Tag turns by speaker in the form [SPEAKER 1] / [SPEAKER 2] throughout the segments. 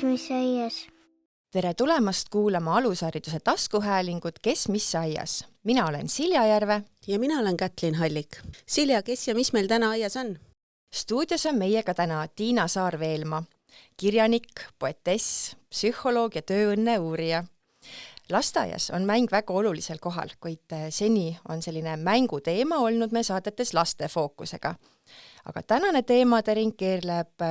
[SPEAKER 1] Kes mis aias?
[SPEAKER 2] Tere tulemast kuulama alushariduse taskuhäälingut Kes mis aias. Mina olen Silja Järve.
[SPEAKER 3] Ja mina olen Kätlin Hallik. Silja, kes ja mis meil täna aias on?
[SPEAKER 2] Stuudios on meiega täna Tiina Saar-Veelma, kirjanik, poetess, psühholoog ja tööõnne uurija. Lasteaias on mäng väga olulisel kohal, kuid seni on selline mänguteema olnud me saadetes laste fookusega. Aga tänane teemade ring keerleb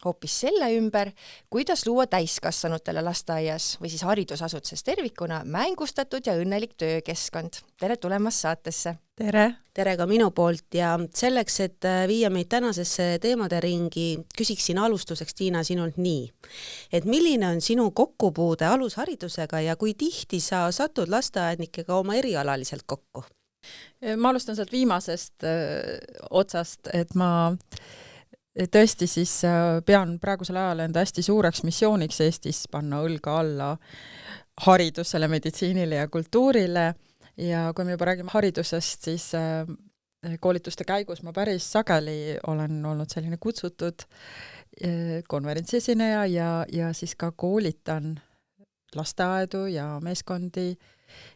[SPEAKER 2] hoopis selle ümber, kuidas luua täiskasvanutele lasteaias või siis haridusasutuses tervikuna mängustatud ja õnnelik töökeskkond. Tere tulemast saatesse!
[SPEAKER 4] Tere!
[SPEAKER 3] Tere ka minu poolt ja selleks, et viia meid tänasesse teemade ringi, küsiksin alustuseks, Tiina, sinult nii. Et milline on sinu kokkupuude alusharidusega ja kui tihti sa satud lasteaednikega oma erialaliselt kokku?
[SPEAKER 4] Ma alustan sealt viimasest otsast, et ma tõesti siis pean praegusel ajal enda hästi suureks missiooniks Eestis panna õlga alla haridusele, meditsiinile ja kultuurile. Ja kui me juba räägime haridusest, siis koolituste käigus ma päris sageli olen olnud selline kutsutud konverentsiesineja ja siis ka koolitan lasteaedu ja meeskondi.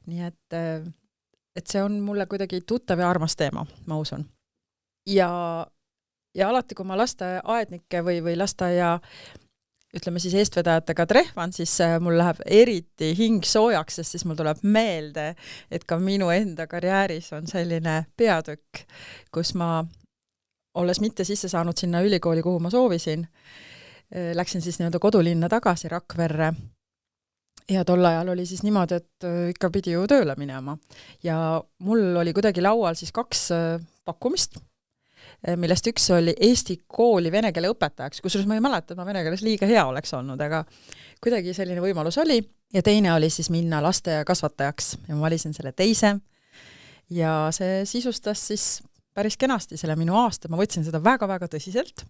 [SPEAKER 4] Nii et see on mulle kuidagi tuttav ja armas teema, ma usun. Ja alati, kui ma lasteaednikke või lasteaia, ütleme siis eestvedajatega trehvan, siis mul läheb eriti hing soojaks, sest siis mul tuleb meelde, et ka minu enda karjääris on selline peatükk, kus ma, olles mitte sisse saanud sinna ülikooli, kuhu ma soovisin, läksin siis nii-öelda kodulinna tagasi Rakverre. Ja tol ajal oli siis niimoodi, et ikka pidi ju tööle minema. Ja mul oli kuidagi laual siis 2 pakkumist, millest üks oli Eesti kooli vene keele õpetajaks, kusjuures ma ei mäleta, et ma vene keeles liiga hea oleks olnud, aga kuidagi selline võimalus oli. Ja teine oli siis minna lasteaia kasvatajaks ja ma valisin selle teise. Ja see sisustas siis päris kenasti selle minu aasta, ma võtsin seda väga-väga tõsiselt.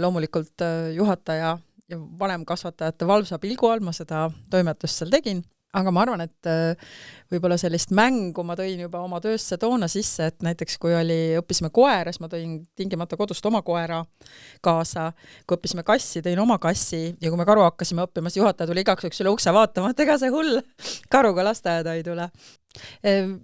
[SPEAKER 4] Loomulikult juhataja ja vanem kasvatajate valvsa pilgu all ma seda toimetust seal tegin. Aga ma arvan, et võib-olla sellist mängu ma tõin juba oma töösse toona sisse, et näiteks kui õppisime koera, siis ma tõin tingimata kodust oma koera kaasa. Kui õppisime kassi, tõin oma kassi ja kui me karu hakkasime õppima, siis juhataja tuli igaks üle ukse vaatama, et ega see hull karuga lasteaeda ei tule.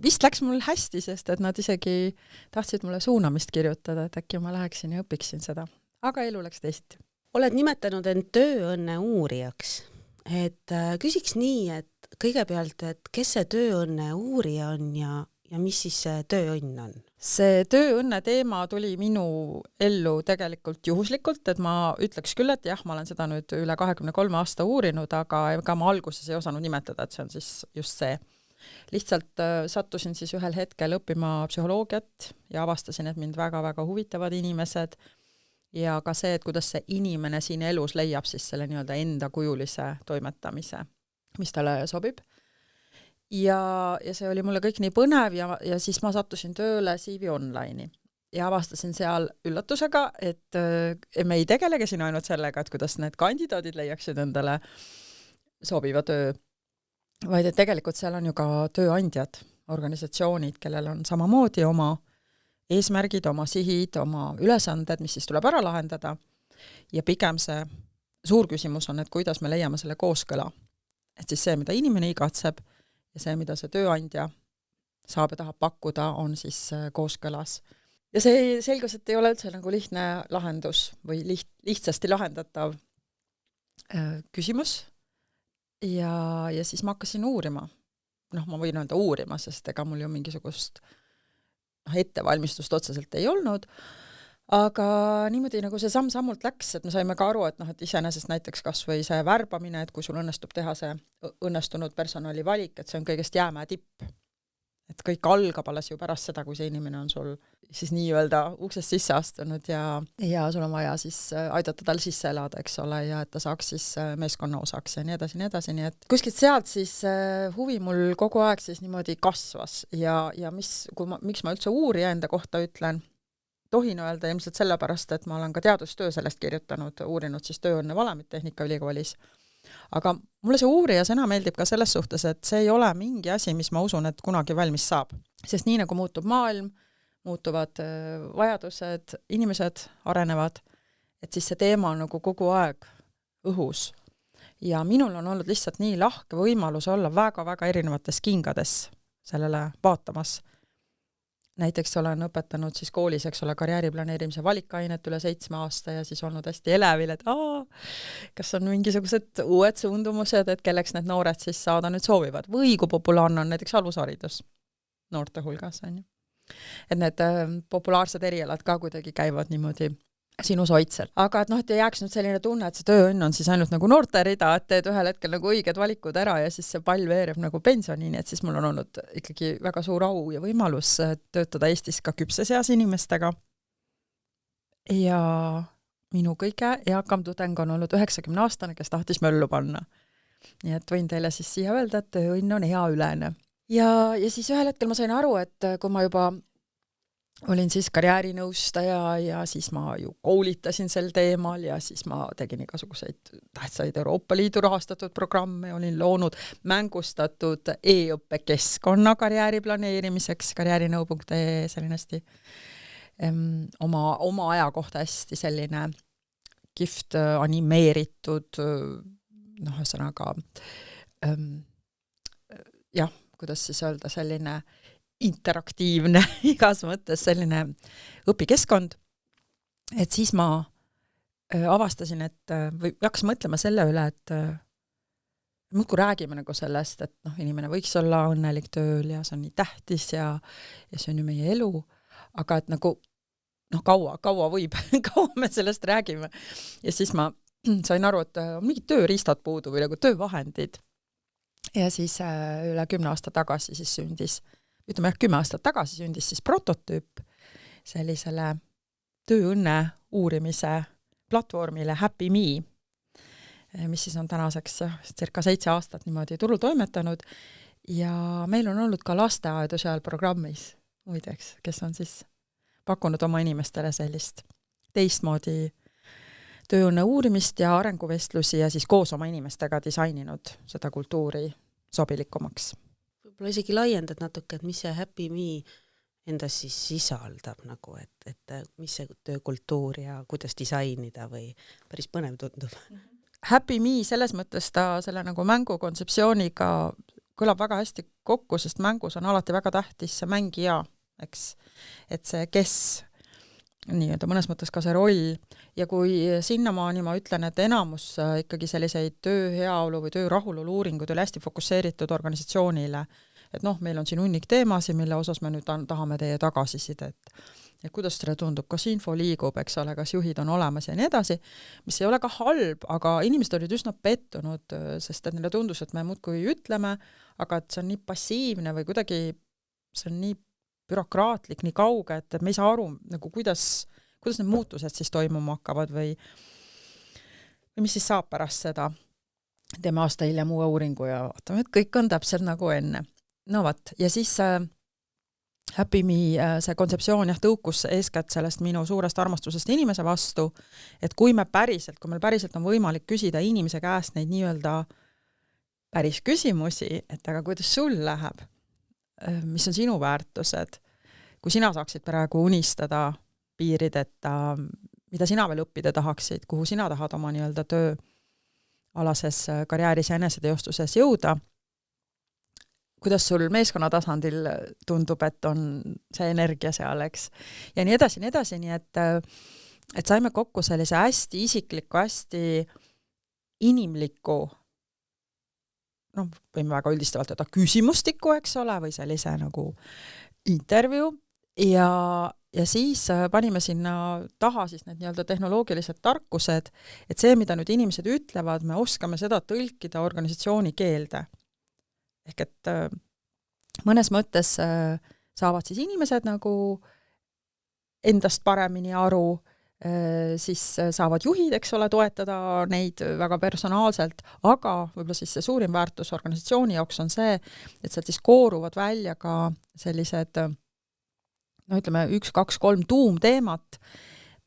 [SPEAKER 4] Vist läks mul hästi, sest et nad isegi tahtsid mulle suunamist kirjutada, et äkki ma läheksin ja õpiksin seda. Aga elu läks teisiti.
[SPEAKER 3] Oled nimetanud end tööõnne uurijaks. Et küsiks nii, et kõigepealt, et kes see tööõnne uurija on ja mis siis see tööõnn on?
[SPEAKER 4] See tööõnne teema tuli minu ellu tegelikult juhuslikult, et ma ütleks küll, et jah, ma olen seda nüüd üle 23 aasta uurinud, aga ega ma alguses ei osanud nimetada, et see on siis just see. Lihtsalt sattusin siis ühel hetkel õppima psühholoogiat ja avastasin, et mind väga-väga huvitavad inimesed ja ka see, et kuidas see inimene siin elus leiab siis selle nii-öelda enda kujulise toimetamise, mis talle sobib. Ja see oli mulle kõik nii põnev ja siis ma sattusin tööle CV Online'i ja avastasin seal üllatusega, et me ei tegelegi siin ainult sellega, et kuidas need kandidaadid leiaksid endale sobiva töö, vaid et tegelikult seal on ju ka tööandjad, organisatsioonid, kellel on samamoodi oma eesmärgid, oma sihid, oma ülesanded, mis siis tuleb ära lahendada. Ja pigem see suur küsimus on, et kuidas me leiame selle kooskõla. Et siis see, mida inimene igatseb ja see, mida see tööandja saab ja tahab pakkuda, on siis kooskõlas. Ja see selgus, et ei ole üldse nagu lihtne lahendus või lihtsasti lahendatav küsimus. Ja siis ma hakkasin uurima. Ma võin öelda uurima, sest ega mul ju mingisugust ettevalmistust otseselt ei olnud, aga niimoodi nagu see samm-sammult läks, et me saime ka aru, et iseenesest näiteks kas või see värbamine, et kui sul õnnestub teha see õnnestunud personali valik, et see on kõigest jäämäe tipp. Et kõik algab alles ju pärast seda, kui see inimene on sul siis nii-öelda uksest sisse astunud ja sul on vaja siis aidata tal sisse elada, eks ole, ja et ta saaks siis meeskonna osaks ja nii edasi, nii et kuskilt sealt siis huvi mul kogu aeg siis niimoodi kasvas ja miks ma üldse uurija enda kohta ütlen, tohin öelda ilmselt sellepärast, et ma olen ka teadustöö sellest kirjutanud, uurinud siis tööõnne valemit Tehnikaülikoolis. Aga mulle see uurija sõna meeldib ka selles suhtes, et see ei ole mingi asi, mis ma usun, et kunagi valmis saab. Sest nii nagu muutub maailm, muutuvad vajadused, inimesed arenevad, et siis see teema on nagu kogu aeg õhus. Ja minul on olnud lihtsalt nii lahke võimalus olla väga-väga erinevates kingades sellele vaatamas. Näiteks olen õpetanud siis koolis, eks ole, karjääriplaneerimise valikainet üle 7 aasta ja siis olnud hästi elevil, et kas on mingisugused uued suundumused, et kelleks need noored siis saada nüüd soovivad. Või kui populaarne on näiteks alusharidus noorte hulgas, on ju. Et need populaarsed erialad ka kuidagi käivad niimoodi sinus hoitsel. Aga et noh, et ei jääks nüüd selline tunne, et see tööõnn on siis ainult nagu noorte rida, et teed ühel hetkel nagu õiged valikud ära ja siis see pall veereb nagu pensionini, et siis mul on olnud ikkagi väga suur au ja võimalus töötada Eestis ka küpses eas inimestega. Ja minu kõige eakam tudeng on olnud 90-aastane, kes tahtis möllu panna. Nii et võin teile siis siia öelda, et tööõnn on hea ülene. Ja siis ühel hetkel ma sain aru, et kui ma juba olin siis karjäärinõustaja ja siis ma ju koolitasin sel teemal ja siis ma tegin igasuguseid tähtsaid Euroopa Liidu rahastatud programme, olin loonud mängustatud e-õppekeskkonna karjääri planeerimiseks, karjäärinõu.ee, selline hästi oma aja kohta hästi selline kihvt animeeritud, ühesõnaga kuidas siis öelda, selline interaktiivne igas mõttes selline õpikeskkond, et siis ma avastasin, et või hakkasin mõtlema selle üle, et muudkui räägime nagu sellest, et inimene võiks olla õnnelik tööl ja see on nii tähtis ja see on ju meie elu, aga et nagu kaua võib, kaua me sellest räägime. Ja siis ma sain aru, et on mingid tööriistad puudu või nagu töövahendid. Ja siis üle 10 aasta tagasi siis sündis 10 aastat tagasi sündis siis prototüüp sellisele tööõnne uurimise platvormile Happy Me, mis siis on tänaseks circa 7 aastat niimoodi turul toimetanud ja meil on olnud ka lasteaedu seal programmis, muideks, kes on siis pakkunud oma inimestele sellist teistmoodi tööõnne uurimist ja arenguvestlusi ja siis koos oma inimestega disaininud seda kultuuri sobilikumaks.
[SPEAKER 3] Võib-olla isegi laiendad natuke, et mis see Happy Me endas siis sisaldab, nagu, et mis see töökultuur ja kuidas disainida või päris põnev tundub?
[SPEAKER 4] Happy Me selles mõttes ta selle nagu mängu kontseptsiooniga kõlab väga hästi kokku, sest mängus on alati väga tähtis see mängija, eks, et see kes, nii-öelda mõnes mõttes ka see roll ja kui sinnamaani ma ütlen, et enamus ikkagi selliseid tööheaolu või töörahulolu uuringud oli hästi fokusseeritud organisatsioonile, et meil on siin hunnik teemasid, mille osas me nüüd tahame teie tagasisidet, et kuidas teile tundub, kas info liigub, eks ole, kas juhid on olemas ja nii edasi, mis ei ole ka halb, aga inimesed olid üsna pettunud, sest et neile tundus, et me muudkui ütleme, aga et see on nii passiivne või kuidagi see on nii bürokraatlik, nii kauge, et me ei saa aru, nagu kuidas need muutused siis toimuma hakkavad või mis siis saab pärast seda. Teeme aasta hiljem uue uuringu ja vaatame, et kõik on täpselt nagu enne. No vat, ja siis Happy Me, see kontseptsioon tõukus eeskätt sellest minu suurest armastusest inimese vastu, et kui meil päriselt on võimalik küsida inimese käest neid nii-öelda päris küsimusi, et aga kuidas sul läheb, mis on sinu väärtused, kui sina saaksid praegu unistada piirideta, mida sina veel õppida tahaksid, kuhu sina tahad oma nii-öelda tööalases karjääris ja eneseteostuses jõuda, kuidas sul meeskonna tasandil tundub, et on see energia seal, eks, ja nii edasi, nii et saime kokku sellise hästi isikliku, hästi inimliku, võime väga üldistavalt öelda küsimustiku, eks ole, või sellise nagu intervjuu ja siis panime sinna taha siis need nii-öelda tehnoloogilised tarkused, et see, mida nüüd inimesed ütlevad, me oskame seda tõlkida organisatsiooni keelde. Ehk et mõnes mõttes saavad siis inimesed nagu endast paremini aru, siis saavad juhid, eks ole, toetada neid väga personaalselt, aga võib-olla siis see suurim väärtus organisatsiooni jaoks on see, et sealt siis kooruvad välja ka sellised, ütleme 1, 2, 3 tuumteemat,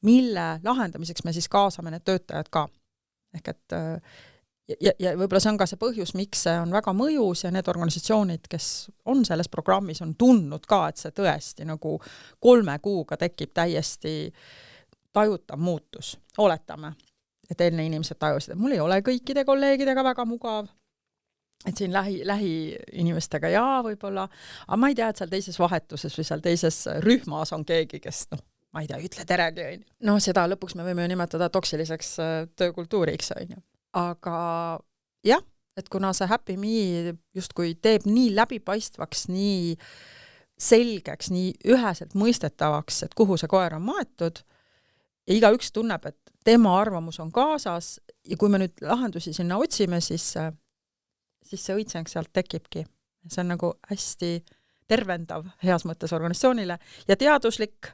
[SPEAKER 4] mille lahendamiseks me siis kaasame need töötajad ka. Ehk et ja võib-olla see on ka see põhjus, miks see on väga mõjus ja need organisatsioonid, kes on selles programmis, on tundnud ka, et see tõesti nagu 3 kuuga tekib täiesti tajutav muutus, oletame. et enne inimesed tajusid, et mul ei ole kõikide kolleegidega väga mugav, et siin lähi inimestega jaa võib-olla, aga ma ei tea, et seal teises vahetuses või seal teises rühmas on keegi, kes ma ei tea, ütle teregi, on ju. No seda lõpuks me võime ju nimetada toksiliseks töökultuuriks, on ju. Aga jah, et kuna see Happy Me justkui teeb nii läbipaistvaks, nii selgeks, nii üheselt mõistetavaks, et kuhu see koer on maetud, ja igaüks tunneb, et tema arvamus on kaasas ja kui me nüüd lahendusi sinna otsime, siis see õitseng sealt tekibki. See on nagu hästi tervendav heas mõttes organisatsioonile ja teaduslik,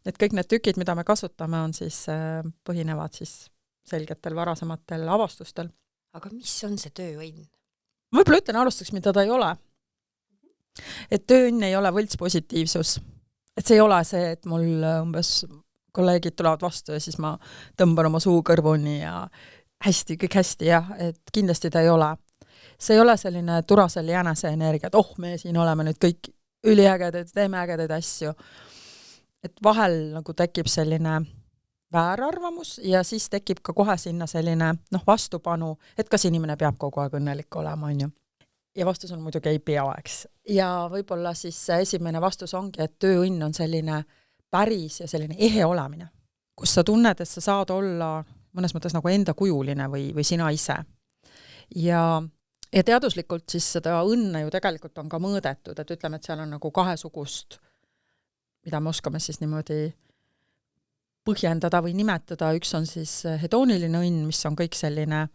[SPEAKER 4] et kõik need tükid, mida me kasutame, on siis, põhinevad siis selgetel varasematel avastustel.
[SPEAKER 2] Aga mis on see tööõnn?
[SPEAKER 4] Ma võib-olla ütlen alustuseks, mida ta ei ole. Et tööõnn ei ole võltspositiivsus. Et see ei ole see, et mul umbes kolleegid tulevad vastu ja siis ma tõmban oma suu kõrvuni ja hästi, kõik hästi, jah, et kindlasti ta ei ole. See ei ole selline turasel jänese energia, et me siin oleme nüüd kõik üliägedaid, teeme ägedaid asju. Et vahel nagu tekib selline väärarvamus ja siis tekib ka kohe sinna selline vastupanu, et kas inimene peab kogu aeg õnnelik olema, on ju. Ja vastus on muidugi ei pea, eks. Ja võib-olla siis esimene vastus ongi, et tööõnn on selline päris ja selline ehe olemine, kus sa tunned, et sa saad olla mõnes mõttes nagu enda kujuline või sina ise. Ja teaduslikult siis seda õnne ju tegelikult on ka mõõdetud, et ütleme, et seal on nagu kahesugust, mida me oskame siis niimoodi põhjendada või nimetada. Üks on siis hedooniline õnn, mis on kõik selline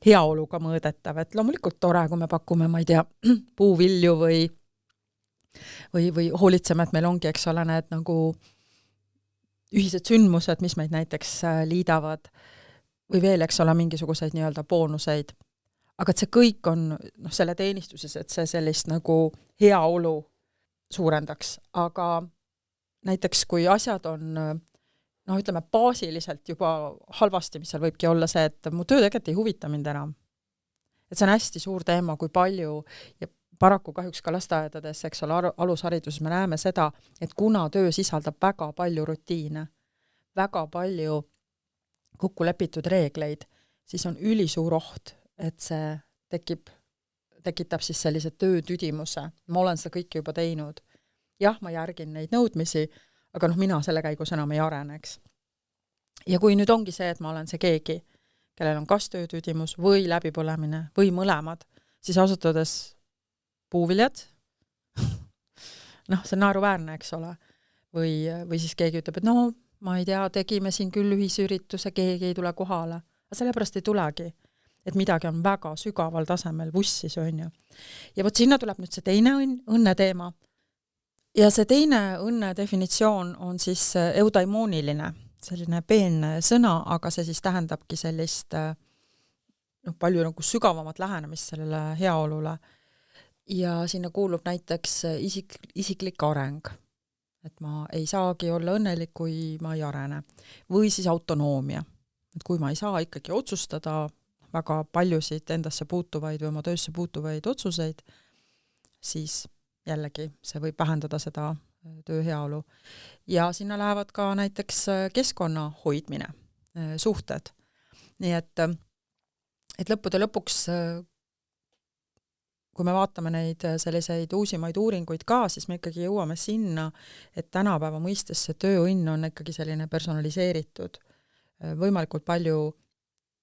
[SPEAKER 4] heaoluga mõõdetav, et loomulikult tore, kui me pakume, ma ei tea, puuvilju või hoolitseme, et meil ongi, eks ole, need nagu ühised sündmused, mis meid näiteks liidavad või veel, eks ole, mingisuguseid nii-öelda boonuseid. Aga et see kõik on selle teenistuses, et see sellist nagu heaolu suurendaks. Aga näiteks kui asjad on ütleme, baasiliselt juba halvasti, mis seal võibki olla see, et mu töö tegelikult ei huvita mind enam. Et see on hästi suur teema, kui palju ja paraku kahjuks ka lasteaedades, eks ole, alushariduses me näeme seda, et kuna töö sisaldab väga palju rutiine, väga palju kokkulepitud reegleid, siis on ülisuur oht, et see tekitab siis sellise töötüdimuse. Ma olen seda kõike juba teinud. Jah, ma järgin neid nõudmisi, aga mina selle käigus enam ei areneks. Ja kui nüüd ongi see, et ma olen see keegi, kellel on kas töötüdimus või läbipõlemine või mõlemad, siis asutades puuviljad, see on naeruväärne, eks ole. Või siis keegi ütleb, et ma ei tea, tegime siin küll ühisürituse, keegi ei tule kohale. Aga sellepärast ei tulegi, et midagi on väga sügaval tasemel vussis, on ju. Ja vot sinna tuleb nüüd see teine õnne teema. Ja see teine õnne definitsioon on siis eudaimooniline, selline peenne sõna, aga see siis tähendabki sellist palju nagu sügavamat lähenemist sellele heaolule. Ja sinna kuulub näiteks isiklik areng, et ma ei saagi olla õnnelik, kui ma ei arene. Või siis autonoomia, et kui ma ei saa ikkagi otsustada väga paljusid endasse puutuvaid või oma töösse puutuvaid otsuseid, siis jällegi see võib vähendada seda töö heaolu. Ja sinna lähevad ka näiteks keskkonna hoidmine, suhted. Nii et lõppude lõpuks, kui me vaatame neid selliseid uusimaid uuringuid ka, siis me ikkagi jõuame sinna, et tänapäeva mõistes see tööõnn on ikkagi selline personaliseeritud, võimalikult palju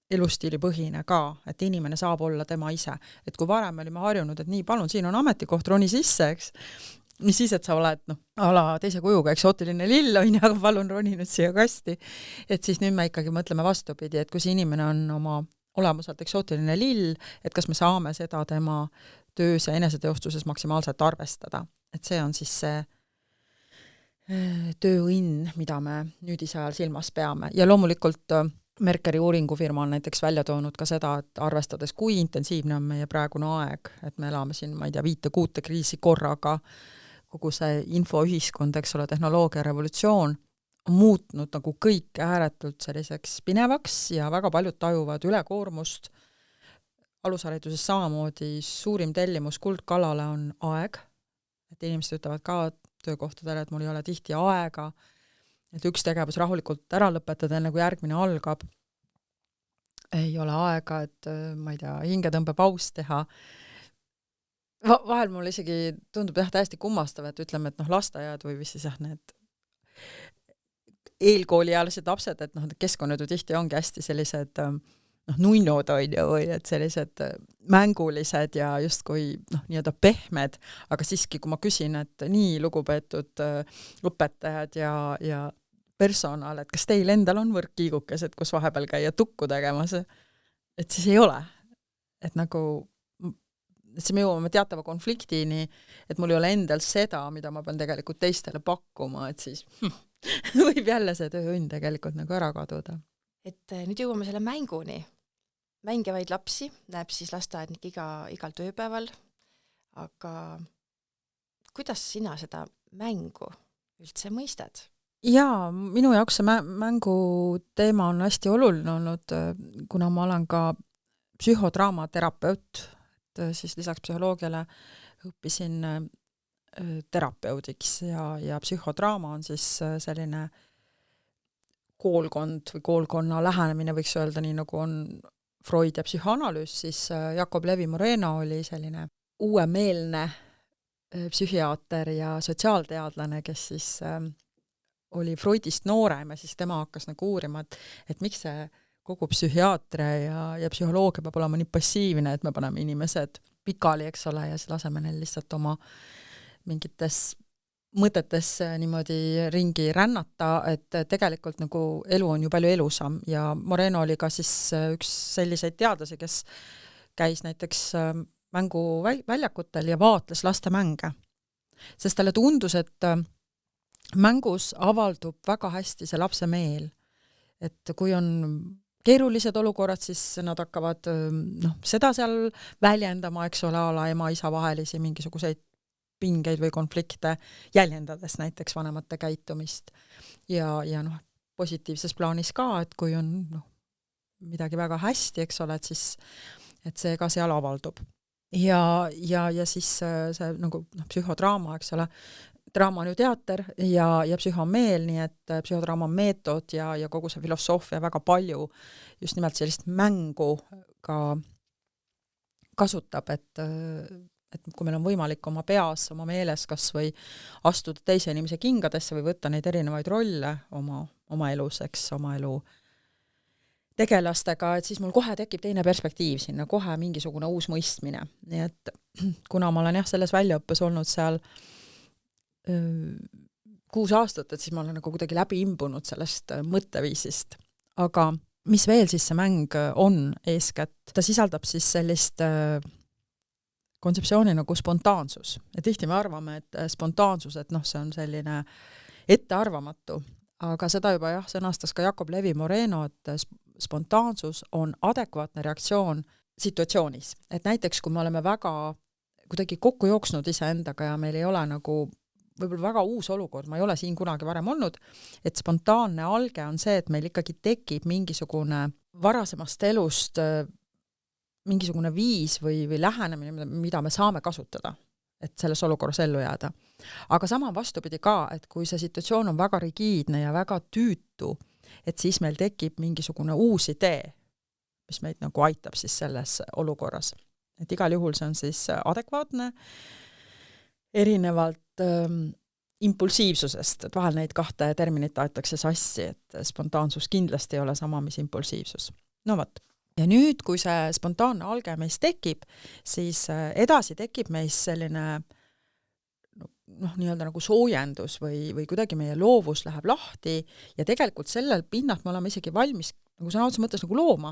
[SPEAKER 4] elustiilipõhine ka, et inimene saab olla tema ise. Et kui varem me olime harjunud, et nii, palun, siin on ametikoht, roni sisse, eks. Mis siis, et sa oled, ala teise kujuga eksootiline lill, aga palun roni nüüd siia kasti. Et siis nüüd me ikkagi mõtleme vastupidi, et kui see inimene on oma olemuselt eksootiline lill, et kas me saame seda tema töös ja eneseteostuses maksimaalselt arvestada. Et see on siis see tööõnn, mida me nüüdise ajal silmas peame. Ja loomulikult Merkeri uuringufirma on näiteks välja toonud ka seda, et arvestades, kui intensiivne on meie praegune aeg, et me elame siin, ma ei tea, 5-6 kriisi korraga, kogu see infoühiskond, eks ole, tehnoloogia revolutsioon on muutnud nagu kõik ääretult selliseks pinevaks ja väga paljud tajuvad ülekoormust. Alushariduses samamoodi suurim tellimus kuldkalale on aeg, et inimesed ütlevad ka töökohtadele, et mul ei ole tihti aega, et üks tegevus rahulikult ära lõpetada, enne kui järgmine algab. ei ole aega, et ma ei tea, hingetõmbepaus teha. Vahel mul isegi tundub täiesti kummastav, et ütleme, et lasteaiad või siis need eelkooliealised lapsed, et keskkonnad ju tihti ongi hästi sellised nunnud on ju, või et sellised mängulised ja justkui nii-öelda pehmed, aga siiski, kui ma küsin, et nii lugupeetud õpetajad ja personal, et kas teil endal on võrkkiigukesed, kus vahepeal käia tukku tegemas, et siis ei ole. Et siis me jõuame teatava konfliktini, et mul ei ole endal seda, mida ma pean tegelikult teistele pakkuma, et siis võib jälle see tööõnn tegelikult ära kaduda.
[SPEAKER 2] Et nüüd jõuame selle mänguni. Mängivaid lapsi näeb siis lasteaednik igal tööpäeval, aga kuidas sina seda mängu üldse mõistad?
[SPEAKER 4] Jaa, minu jaoks see mängu teema on hästi oluline olnud, kuna ma olen ka psühhodraamaterapeut, et siis lisaks psühholoogiale õppisin terapeudiks ja psühhodraama on siis selline koolkond või koolkonna lähenemine, võiks öelda, nii nagu on Freud ja psühhoanalüüs, siis Jakob Levi-Moreno oli selline uuemeelne psühhiaater ja sotsiaalteadlane, kes siis oli Freudist noorem ja siis tema hakkas uurima, et miks see kogu psühhiaatria ja psühholoogia peab olema nii passiivne, et me paneme inimesed pikali, eks ole, ja siis laseme neil lihtsalt oma mingites mõtetes niimoodi ringi rännata, et tegelikult elu on ju palju elusam ja Moreno oli ka siis üks selliseid teadlasi, kes käis näiteks mänguväljakutel ja vaatles laste mänge. Sest talle tundus, et mängus avaldub väga hästi see lapse meel. Et kui on keerulised olukorrad, siis nad hakkavad seda seal väljendama, eks ole, ala ema-isa vahelisi mingisuguseid pingeid või konflikte, jäljendades näiteks vanemate käitumist. Ja positiivses plaanis ka, et kui on midagi väga hästi, eks ole, et siis et see ka seal avaldub. Ja siis see psühhodraama, eks ole, draama on ju teater ja psühhomeel, nii et psühhodraama meetod ja kogu see filosoofia väga palju just nimelt sellist mängu ka kasutab, et kui meil on võimalik oma peas, oma meeles kas või astuda teise inimese kingadesse või võtta neid erinevaid rolle oma elus, eks, oma elu tegelastega, et siis mul kohe tekib teine perspektiiv sinna, kohe mingisugune uus mõistmine. Nii et kuna ma olen selles väljaõppes olnud seal 6 aastat, et siis ma olen kuidagi läbi imbunud sellest mõtteviisist. Aga mis veel siis see mäng on eeskätt? Ta sisaldab siis sellist kontseptsiooni spontaansus. Ja tihti me arvame, et spontaansus, et see on selline ettearvamatu, aga seda juba sõnastas ka Jakob Levi-Moreno, et spontaansus on adekvaatne reaktsioon situatsioonis. Et näiteks, kui me oleme väga kuidagi kokku jooksnud iseendaga ja meil ei ole võib-olla väga uus olukord, ma ei ole siin kunagi varem olnud, et spontaanne alge on see, et meil ikkagi tekib mingisugune varasemast elust mingisugune viis või lähenemine, mida me saame kasutada, et selles olukorras ellu jääda. Aga sama vastupidi ka, et kui see situatsioon on väga rigiidne ja väga tüütu, et siis meil tekib mingisugune uus idee, mis meid aitab siis selles olukorras. Et igal juhul see on siis adekvaatne, erinevalt impulsiivsusest, et vahel neid kahte terminit aetakse sassi, et spontaansus kindlasti ei ole sama, mis impulsiivsus. No võt. Ja nüüd, kui see spontaanne alge meis tekib, siis edasi tekib meis selline nii-öelda soojendus või kuidagi meie loovus läheb lahti ja tegelikult sellel pinnalt me oleme isegi valmis, sõna otseses mõttes looma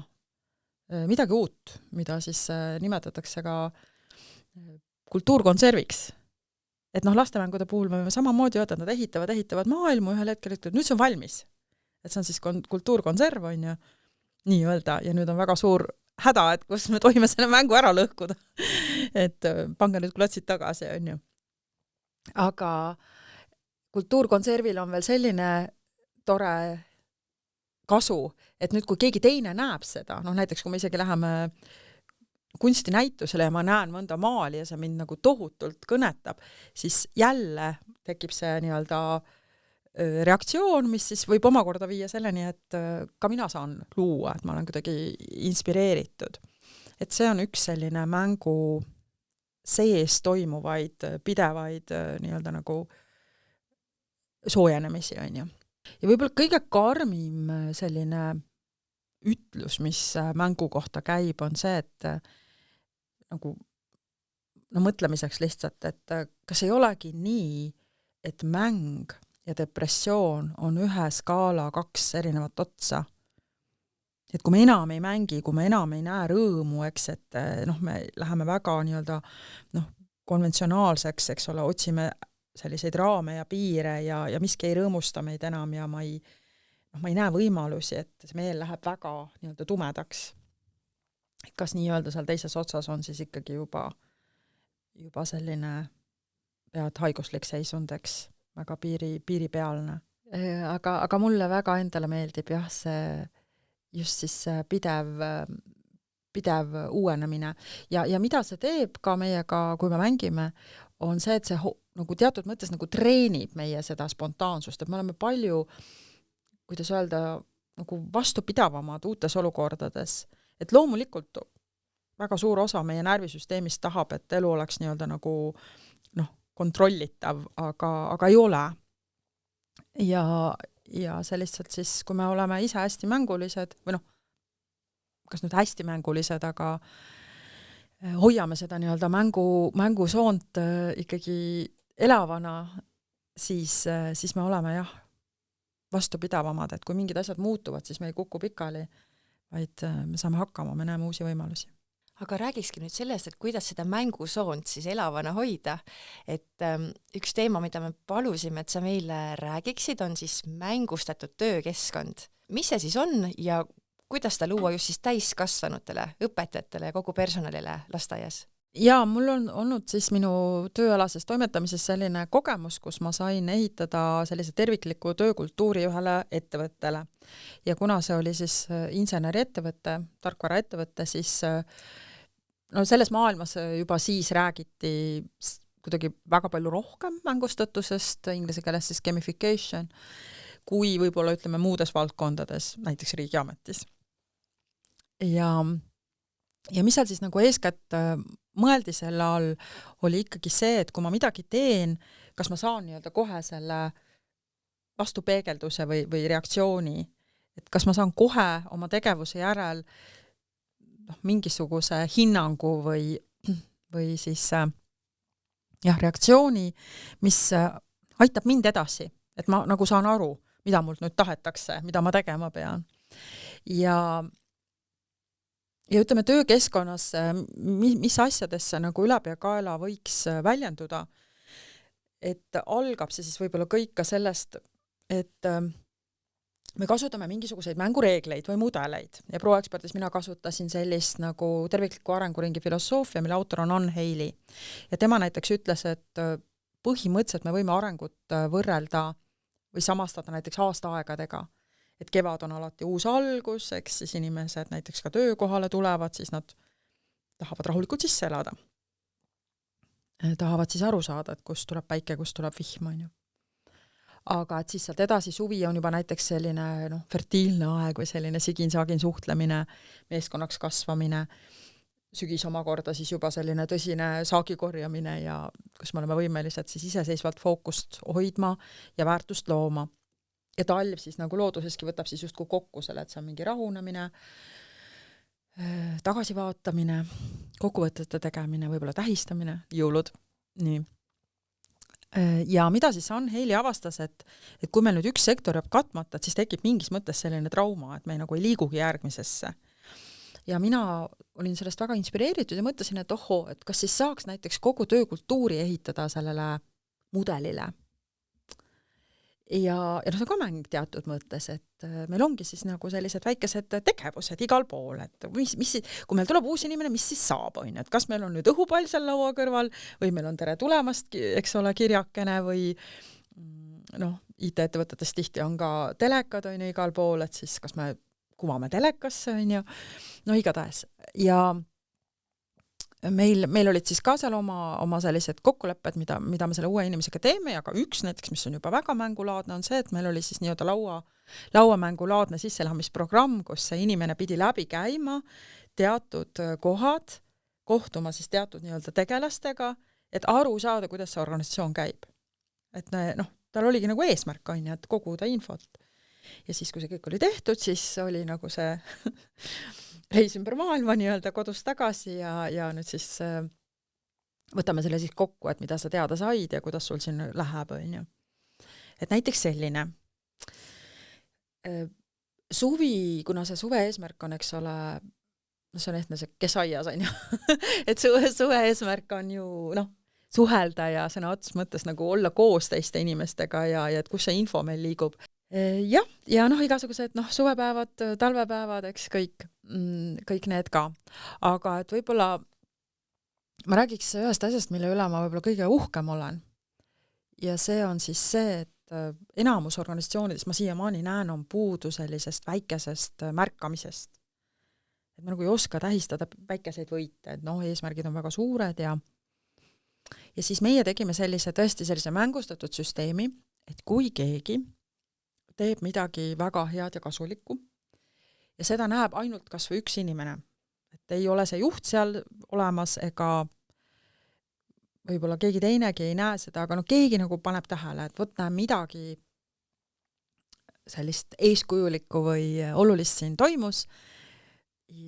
[SPEAKER 4] midagi uut, mida siis nimetatakse ka kultuurkonserviks. Et lastemängude puhul me samamoodi öelda, nad ehitavad maailmu ühel hetkel, et nüüd see on valmis. Et see on siis kultuurkonserv, on ju, nii öelda, ja nüüd on väga suur häda, et kus me tohime selle mängu ära lõhkuda. Et pange nüüd klotsid tagasi, on ju. Aga kultuurkonservil on veel selline tore kasu, et nüüd, kui keegi teine näeb seda, näiteks kui me isegi läheme kunstinäitusele ja ma näen mõnda maali ja see mind tohutult kõnetab, siis jälle tekib see nii-öelda reaktsioon, mis siis võib omakorda viia selleni, et ka mina saan luua, et ma olen kuidagi inspireeritud. Et see on üks selline mängu sees toimuvaid pidevaid nii-öelda nagu soojenemisi, on ju. Ja võib-olla kõige karmim selline ütlus, mis mängu kohta käib, on see, et nagu mõtlemiseks lihtsalt, et kas ei olegi nii, et mäng ja depressioon on ühe skaala 2 erinevat otsa. Et kui me enam ei mängi, kui me enam ei näe rõõmu, eks, et me läheme väga nii-öelda konventsionaalseks, eks ole, otsime selliseid raame ja piire ja miski ei rõõmusta meid enam ja ma ei näe võimalusi, et see meel läheb väga nii-öelda tumedaks. Kas nii-öelda seal teises otsas on siis ikkagi juba selline pead haiguslik seisundeks, väga piiripealne. Aga mulle väga endale meeldib jah, see just siis pidev uuenemine. Ja mida see teeb ka meiega, kui me mängime, on see, et see nagu teatud mõttes nagu treenib meie seda spontaansust, et me oleme palju, kuidas öelda, nagu vastupidavamad uutes olukordades. Et loomulikult väga suur osa meie närvisüsteemist tahab, et elu oleks nii-öelda nagu kontrollitav, aga ei ole. Ja see lihtsalt siis, kui me oleme ise hästi mängulised, või kas nüüd hästi mängulised, aga hoiame seda nii-öelda mängusoont ikkagi elavana, siis me oleme jah, vastupidavamad, et kui mingid asjad muutuvad, siis me ei kuku pikali, vaid me saame hakkama, me näeme uusi võimalusi.
[SPEAKER 2] Aga räägikski nüüd sellest, et kuidas seda mängusoont siis elavana hoida. Et üks teema, mida me palusime, et sa meile räägiksid, on siis mängustatud töökeskkond. Mis see siis on ja kuidas ta luua just siis täiskasvanutele, õpetajatele ja kogu personalile lasteaias?
[SPEAKER 4] Ja mul on olnud siis minu tööalases toimetamises selline kogemus, kus ma sain ehitada sellise tervikliku töökultuuri ühele ettevõttele. Ja kuna see oli siis inseneriettevõte, tarkvaraettevõte, siis selles maailmas juba siis räägiti kuidagi väga palju rohkem mängustatusest, inglise keeles siis gamification, kui võib-olla ütleme muudes valdkondades, näiteks riigiametis. Ja mis seal siis nagu eeskätt mõeldi selle all, oli ikkagi see, et kui ma midagi teen, kas ma saan nii-öelda kohe selle vastupeegelduse või reaktsiooni, et kas ma saan kohe oma tegevuse järel mingisuguse hinnangu või siis reaktsiooni, mis aitab mind edasi, et ma nagu saan aru, mida mult nüüd tahetakse, mida ma tegema pean. Ja ütleme töökeskkonnas, mis asjadesse nagu ülepeakaela võiks väljenduda, et algab see siis võib-olla kõik ka sellest, et me kasutame mingisuguseid mängureegleid või mudeleid ja ProExpertis mina kasutasin sellist nagu tervikliku arenguringi filosoofia, mille autor on Ann Heili. Ja tema näiteks ütles, et põhimõtteliselt me võime arengut võrrelda või samastada näiteks aastaaegadega. Et kevad on alati uus algus, eks siis inimesed näiteks ka töökohale tulevad, siis nad tahavad rahulikult sisse elada. Tahavad siis aru saada, et kust tuleb päike, kust tuleb vihm, on ju. Aga et siis sealt edasi suvi on juba näiteks selline fertiilne aeg või selline sigin-sagin suhtlemine, meeskonnaks kasvamine, sügis omakorda siis juba selline tõsine saagikorjamine ja kus me oleme võimelised siis iseseisvalt fookust hoidma ja väärtust looma. Ja talv siis nagu looduseski võtab siis justkui kokku selle, et see on mingi rahunemine, tagasivaatamine, kokkuvõtete tegemine, võib-olla tähistamine, jõulud, nii. Ja mida siis Ann Heili avastas, et kui meil nüüd üks sektor jääb katmata, et siis tekib mingis mõttes selline trauma, et me nagu ei liigugi järgmisesse. Ja mina olin sellest väga inspireeritud ja mõtlesin, et et kas siis saaks näiteks kogu töökultuuri ehitada sellele mudelile. Ja see on ka mäng teatud mõttes, et meil ongi siis nagu sellised väikesed tegevused igal pool, et kui meil tuleb uus inimene, mis siis saab, on, et kas meil on nüüd õhupall seal laua kõrval või meil on tere tulemast, eks ole, kirjakene või IT-ettevõtetes tihti on ka telekad, on ju, igal pool, et siis kas me kuvame telekasse, on ju, igatahes. Ja meil olid siis ka seal oma sellised kokkulepped, mida me selle uue inimesega teeme, ja ka üks näiteks, mis on juba väga mängulaadne, on see, et meil oli siis nii-öelda lauamängulaadne sisselahmisprogramm, kus see inimene pidi läbi käima teatud kohad, kohtuma siis teatud nii-öelda tegelastega, et aru saada, kuidas see organisatsioon käib. Et tal oligi nagu eesmärk, et koguda infot. Ja siis, kui see kõik oli tehtud, siis oli nagu see reis ümber maailma nii-öelda kodus tagasi ja nüüd siis võtame selle siis kokku, et mida sa teada said ja kuidas sul siin läheb, on ju. Et näiteks selline suvi, kuna see suve eesmärk on, eks ole, see on ehtne see, kes aias, on ju, et suve eesmärk on ju, suhelda ja sõna otseses mõttes nagu olla koos teiste inimestega ja et kus see info meil liigub. Ja igasugused suvepäevad, talvepäevad, eks kõik need ka. Aga et võib-olla ma räägiks ühest asjast, mille üle ma võib-olla kõige uhkem olen. Ja see on siis see, et enamus organisatsioonides ma siiamaani näen, on puudu sellisest väikesest märkamisest. Et ma nagu ei oska tähistada väikeseid võite, et eesmärgid on väga suured ja siis meie tegime tõesti sellise mängustatud süsteemi, et kui keegi teeb midagi väga head ja kasulikku ja seda näeb ainult kas või üks inimene. Et ei ole see juht seal olemas ega võib-olla keegi teinegi ei näe seda, aga keegi nagu paneb tähele, et võt näeb midagi sellist eeskujulikku või olulist siin toimus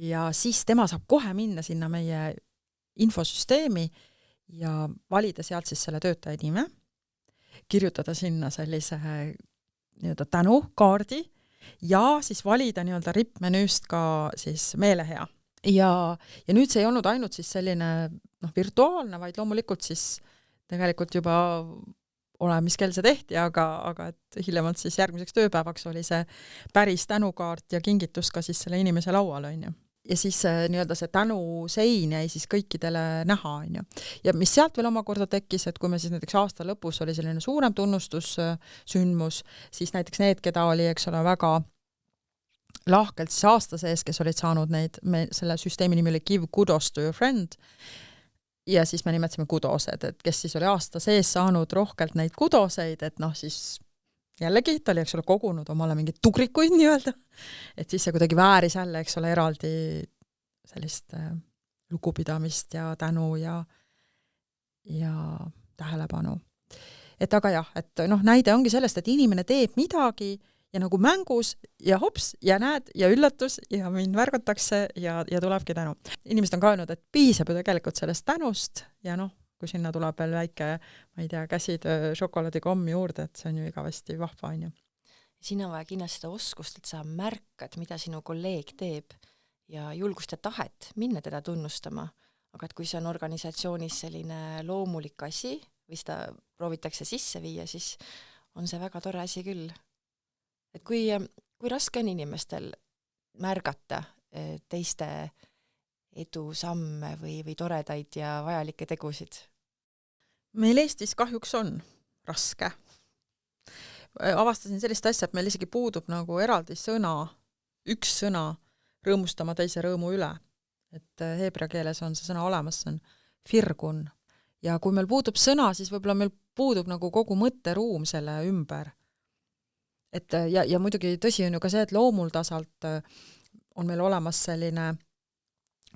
[SPEAKER 4] ja siis tema saab kohe minna sinna meie infosüsteemi ja valida sealt siis selle töötaja nime, kirjutada sinna sellise nii-öelda tänukaardi ja siis valida nii-öelda rippmenüüst ka siis meelehea. Ja nüüd see ei olnud ainult siis selline virtuaalne, vaid loomulikult siis tegelikult juba mis kell see tehti, aga et hiljemalt siis järgmiseks tööpäevaks oli see päris tänukaart ja kingitus ka siis selle inimese laual, on ju. Ja siis nii-öelda see tänusein jäi siis kõikidele näha, on ju. Ja mis sealt veel omakorda tekkis, et kui me siis näiteks aasta lõpus oli selline suurem tunnustussündmus, siis näiteks need, keda oli, eks ole, väga lahkelt siis aasta sees, kes olid saanud selle süsteemi nimi oli Give Kudos to your friend, ja siis me nimetasime kudosed, et kes siis oli aasta sees saanud rohkelt neid kudoseid, et siis jällegi, ta oli, eks ole, kogunud omale mingeid tugrikuid nii-öelda, et siis see kuidagi vääris jälle, eks ole, eraldi sellist lugupidamist ja tänu ja tähelepanu. Et aga jah, et näide ongi sellest, et inimene teeb midagi ja nagu mängus ja hops ja näed ja üllatus ja mind märgatakse ja tulebki tänu. Inimesed on ka öelnud, et piisab ju tegelikult sellest tänust ja kui sinna tuleb veel väike, ma ei tea, käsitöö šokolaadikomm juurde, et see on ju igavesti vahva, on ju.
[SPEAKER 2] Siin on vaja kindlasti seda oskust, et sa märkad, mida sinu kolleeg teeb ja julgust ja tahet minna teda tunnustama. Aga et kui see on organisatsioonis selline loomulik asi või seda proovitakse sisse viia, siis on see väga tore asi küll. Et kui raske on inimestel märgata teiste edusamme või toredaid ja vajalikke tegusid?
[SPEAKER 4] Meil Eestis kahjuks on raske. Avastasin sellist asja, et meil isegi puudub nagu eraldi sõna, üks sõna rõõmustama teise rõõmu üle. Et heebrea keeles on see sõna olemas, see on firgun. Ja kui meil puudub sõna, siis võib-olla meil puudub nagu kogu mõtteruum selle ümber. Et ja muidugi tõsi on ju ka see, et loomultasalt on meil olemas selline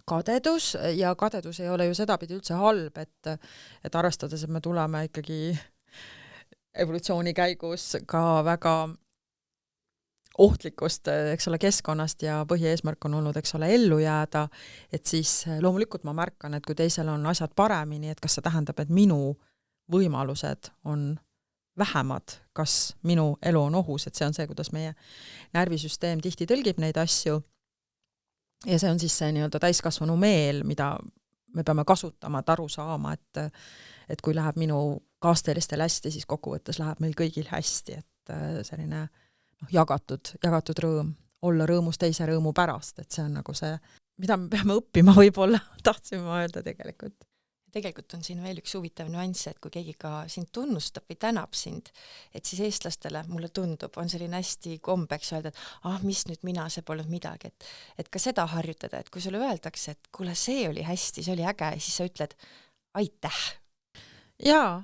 [SPEAKER 4] kadedus ja kadedus ei ole ju sedapidi üldse halb, et arvestades, et me tuleme ikkagi evolutsiooni käigus ka väga ohtlikust, eks ole, keskkonnast ja põhieesmärk on olnud, eks ole, ellu jääda, et siis loomulikult ma märkan, et kui teisel on asjad paremini, et kas see tähendab, et minu võimalused on vähemad, kas minu elu on ohus, et see on see, kuidas meie närvisüsteem tihti tõlgib neid asju. Ja see on siis see nii-öelda täiskasvanu meel, mida me peame kasutama, et aru saama, et kui läheb minu kaasteelistel hästi, siis kokkuvõttes läheb meil kõigil hästi, et selline jagatud rõõm, olla rõõmus teise rõõmu pärast, et see on nagu see, mida me peame õppima võib-olla, tahtsime öelda tegelikult.
[SPEAKER 2] tegelikult on siin veel üks huvitav nüanss, et kui keegi ka sind tunnustab või tänab sind, et siis eestlastele, mulle tundub, on selline hästi kombeks öelda, et mis nüüd mina, see polnud midagi, et ka seda harjutada, et kui sulle öeldakse, et kuule, see oli hästi, see oli äge, siis sa ütled aitäh.
[SPEAKER 4] Jaa,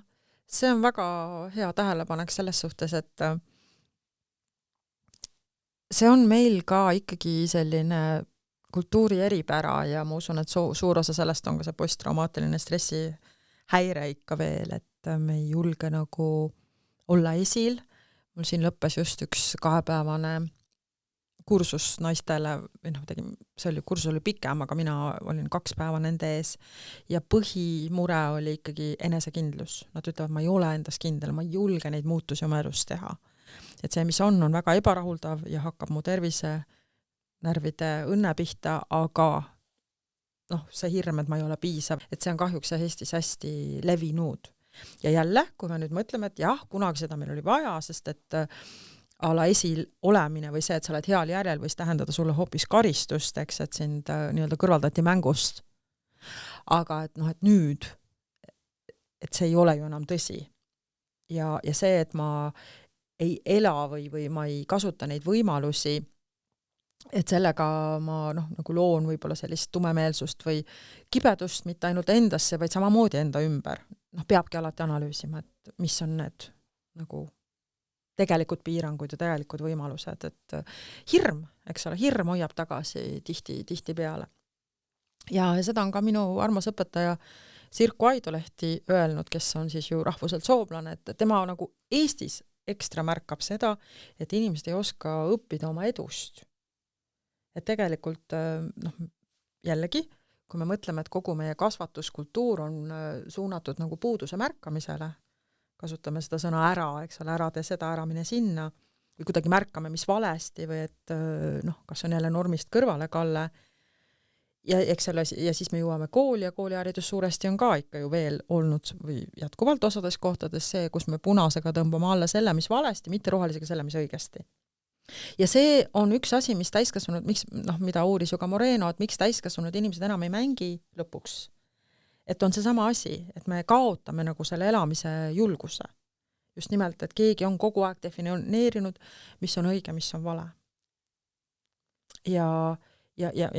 [SPEAKER 4] see on väga hea tähelepanek selles suhtes, et see on meil ka ikkagi selline kultuuri eripära ja ma usun, et suur osa sellest on ka see posttraumaatiline stressihäire ikka veel, et me ei julge nagu olla esil. Mul siin lõppes just üks 2-päevane kursus naistele, või kursus oli pikem, aga mina olin 2 päeva nende ees ja põhimure oli ikkagi enesekindlus. Nad ütlevad, ma ei ole endas kindel, ma ei julge neid muutusi oma elus teha. Et see, mis on väga ebarahuldav ja hakkab mu tervise närvide õnne pihta, aga see hirm, et ma ei ole piisav, et see on kahjuks Eestis hästi levinud. Ja jälle, kui me nüüd mõtleme, et jah, kunagi seda meil oli vaja, sest et ala esil olemine või see, et sa oled heal järjel, võis tähendada sulle hoopis karistust, eks, et sind nii-öelda kõrvaldati mängust. Aga et nüüd, et see ei ole ju enam tõsi. Ja see, et ma ei ela või ma ei kasuta neid võimalusi, et sellega ma nagu loon võib-olla sellist tumemeelsust või kibedust mitte ainult endasse, vaid samamoodi enda ümber. Peabki alati analüüsima, et mis on need nagu tegelikud piirangud ja tegelikud võimalused, et hirm, eks ole, hirm hoiab tagasi tihti peale. Ja seda on ka minu armas õpetaja Sirku Aidolehti öelnud, kes on siis ju rahvuselt soomlane, et tema nagu Eestis ekstra märkab seda, et inimesed ei oska õppida oma edust. Et tegelikult jällegi, kui me mõtleme, et kogu meie kasvatuskultuur on suunatud nagu puuduse märkamisele, kasutame seda sõna ära, eks ole, ära tee seda, ära mine sinna, või kuidagi märkame, mis valesti, või et kas on jälle normist kõrvale kalle, ja siis me jõuame kooli ja kooliharidus suuresti on ka ikka ju veel olnud või jätkuvalt osades kohtades see, kus me punasega tõmbame alla selle, mis valesti, mitte rohelisega selle, mis õigesti. Ja see on üks asi, mis täiskasvanud, mida uuris ju ka Moreno, et miks täiskasvanud inimesed enam ei mängi lõpuks. Et on see sama asi, et me kaotame nagu selle elamise julguse. Just nimelt, et keegi on kogu aeg defineerinud, mis on õige, mis on vale. Ja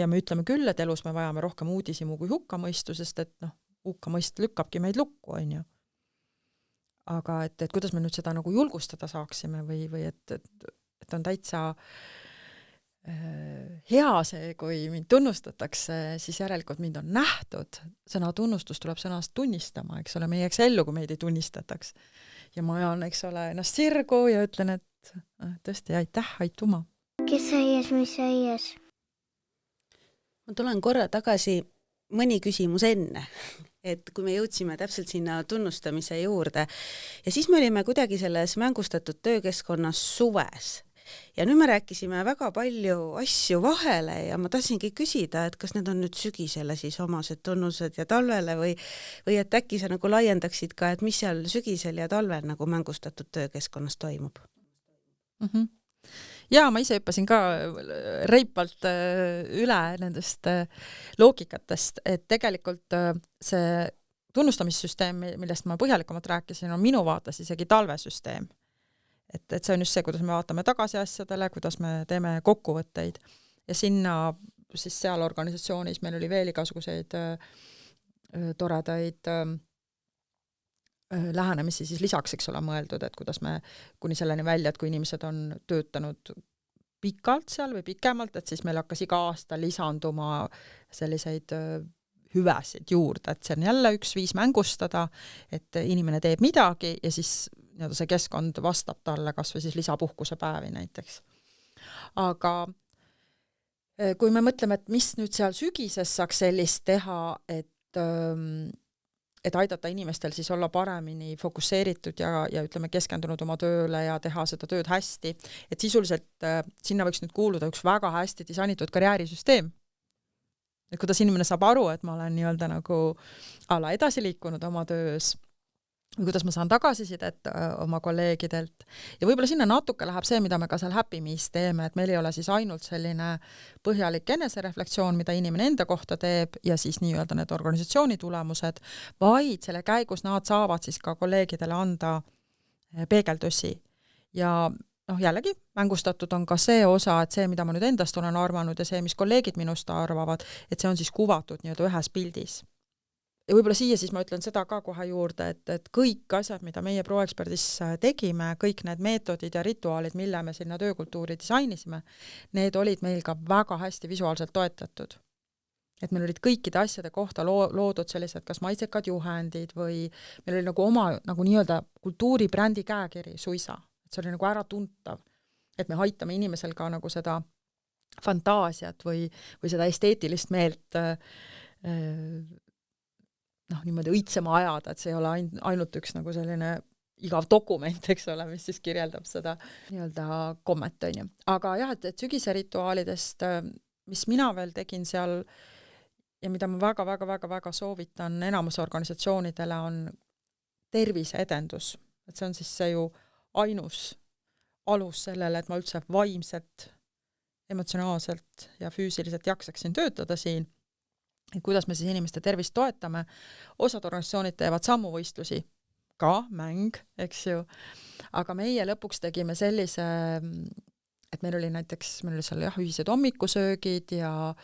[SPEAKER 4] me ütleme küll, et elus me vajame rohkem uudisimu kui hukkamõistu, sest et hukkamõist lükkabki meid lukku, on ju. Aga et kuidas me nüüd seda nagu julgustada saaksime või et on täitsa hea see, kui mind tunnustatakse, siis järelikult mind on nähtud. Sõna tunnustus tuleb sõnast tunnistama, eks ole, me ei jääks ellu, kui meid ei tunnistataks. Ja ma ajan, eks ole, ennast sirgu ja ütlen, et tõesti aitäh, aituma.
[SPEAKER 1] Kes aies, mis aies?
[SPEAKER 3] Ma tulen korra tagasi mõni küsimus enne, et kui me jõudsime täpselt sinna tunnustamise juurde ja siis me olime kuidagi selles mängustatud töökeskkonnas suves. Ja nüüd me rääkisime väga palju asju vahele ja ma tahtsingi küsida, et kas need on nüüd sügisele siis omased tunnused ja talvele või et äkki sa nagu laiendaksid ka, et mis seal sügisel ja talvel nagu mängustatud töökeskkonnas toimub?
[SPEAKER 4] Ja ma ise hüppasin ka reipalt üle nendest loogikatest, et tegelikult see tunnustamissüsteem, millest ma põhjalikumalt rääkisin, on minu vaates isegi talvesüsteem. Et see on just see, kuidas me vaatame tagasi asjadele, kuidas me teeme kokkuvõtteid ja sinna siis seal organisatsioonis meil oli veel igasuguseid toredaid lähenemisi siis lisaks, eks ole, mõeldud, et kuidas me kuni selleni välja, et kui inimesed on töötanud pikalt seal või pikemalt, et siis meil hakkas iga aasta lisanduma selliseid hüvesid juurde, et see on jälle üks viis mängustada, et inimene teeb midagi ja siis see keskkond vastab talle kas või siis lisapuhkuse päevi näiteks. Aga kui me mõtleme, et mis nüüd seal sügises saaks sellist teha, et aidata inimestel siis olla paremini fokusseeritud ja ütleme keskendunud oma tööle ja teha seda tööd hästi, et sisuliselt sinna võiks nüüd kuuluda üks väga hästi disainitud karjäärisüsteem. Et kuidas inimene saab aru, et ma olen nii-öelda nagu ala edasi liikunud oma töös või kuidas ma saan tagasisidet oma kolleegidelt. Ja võib-olla sinna natuke läheb see, mida me ka seal Happy Me's teeme, et meil ei ole siis ainult selline põhjalik enesereflektsioon, mida inimene enda kohta teeb ja siis nii-öelda need organisatsiooni tulemused, vaid selle käigus nad saavad siis ka kolleegidele anda peegeldusi. Ja jällegi, mängustatud on ka see osa, et see, mida ma nüüd endast olen arvanud ja see, mis kolleegid minust arvavad, et see on siis kuvatud nii-öelda ühes pildis. Ja võib-olla siia siis ma ütlen seda ka kohe juurde, et kõik asjad, mida meie ProExpertis tegime, kõik need meetodid ja rituaalid, mille me sinna töökultuuri disainisime, need olid meil ka väga hästi visuaalselt toetatud. Et meil olid kõikide asjade kohta loodud sellised kas maisekad juhendid või meil oli nagu oma nagu nii-öelda kultuuribrändi käekiri suisa. Et see oli nagu ära tuntav, et me aitame inimesel ka nagu seda fantaasiat või seda esteetilist meelt niimoodi õitsema ajada, et see ei ole ainult üks nagu selline igav dokument, eks ole, mis siis kirjeldab seda nii-öelda kommet, on ju. Aga jah, et sügise rituaalidest, mis mina veel tegin seal ja mida ma väga soovitan enamus organisatsioonidele, on terviseedendus. Et see on siis see ju ainus alus sellele, et ma üldse vaimselt, emotsionaalselt ja füüsiliselt jaksaksin töötada siin. Et kuidas me siis inimeste tervist toetame. Osad organisatsioonid teevad sammuvõistlusi, ka mäng, eks ju. Aga meie lõpuks tegime sellise, et meil oli seal ühised hommikusöögid ja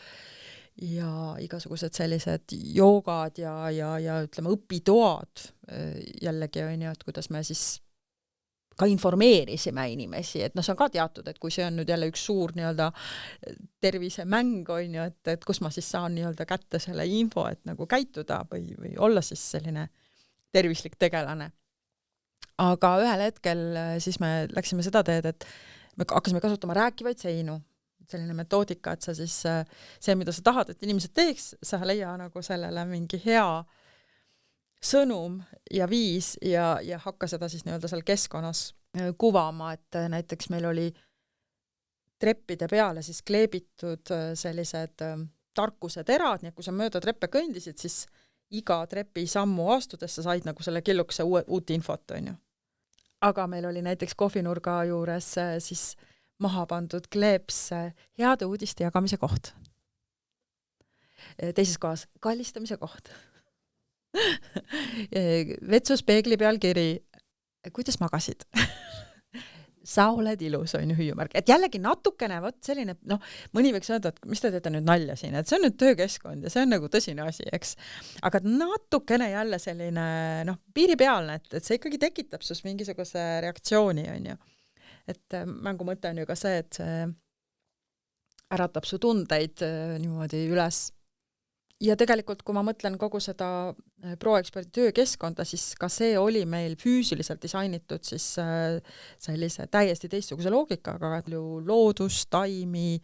[SPEAKER 4] igasugused sellised joogad ja ütleme õpitoad jällegi on ju, et kuidas me siis ka informeerisime inimesi, et see on ka teatud, et kui see on nüüd jälle üks suur nii-öelda tervisemäng on ju, et kus ma siis saan nii-öelda kätte selle info, et nagu käituda või olla siis selline tervislik tegelane. Aga ühel hetkel siis me läksime seda teed, et me hakkasime kasutama rääkivaid seinu, selline metoodika, et sa siis see, mida sa tahad, et inimesed teeks, sa leia nagu sellele mingi hea sõnum ja viis ja hakka seda siis nii-öelda seal keskkonnas kuvama, et näiteks meil oli treppide peale siis kleebitud sellised tarkuseterad, nii et kui sa mööda treppe kõndisid, siis iga trepi sammu astudes sa said nagu selle killukese uut infot, on ju. Aga meil oli näiteks kohvinurga juures siis maha pandud kleeps heade uudiste jagamise koht. Teises kohas kallistamise koht. Vetsuspeegli peal kiri, kuidas magasid? Sa oled ilus, on ju hüüumärk. Et jällegi natukene, võt selline, mõni võiks öelda, et mis te teete nüüd nalja siin, et see on nüüd töökeskkond ja see on nagu tõsine asi, eks. Aga natukene jälle selline, piiripealne, et see ikkagi tekitab sus mingisuguse reaktsiooni, on ju. Et mängu mõte on ju ka see, et see äratab su tundeid niimoodi üles. Ja tegelikult, kui ma mõtlen kogu seda ProExperti töökeskkonda, siis ka see oli meil füüsiliselt disainitud siis sellise täiesti teistsuguse loogikaga, et loodus, taimi,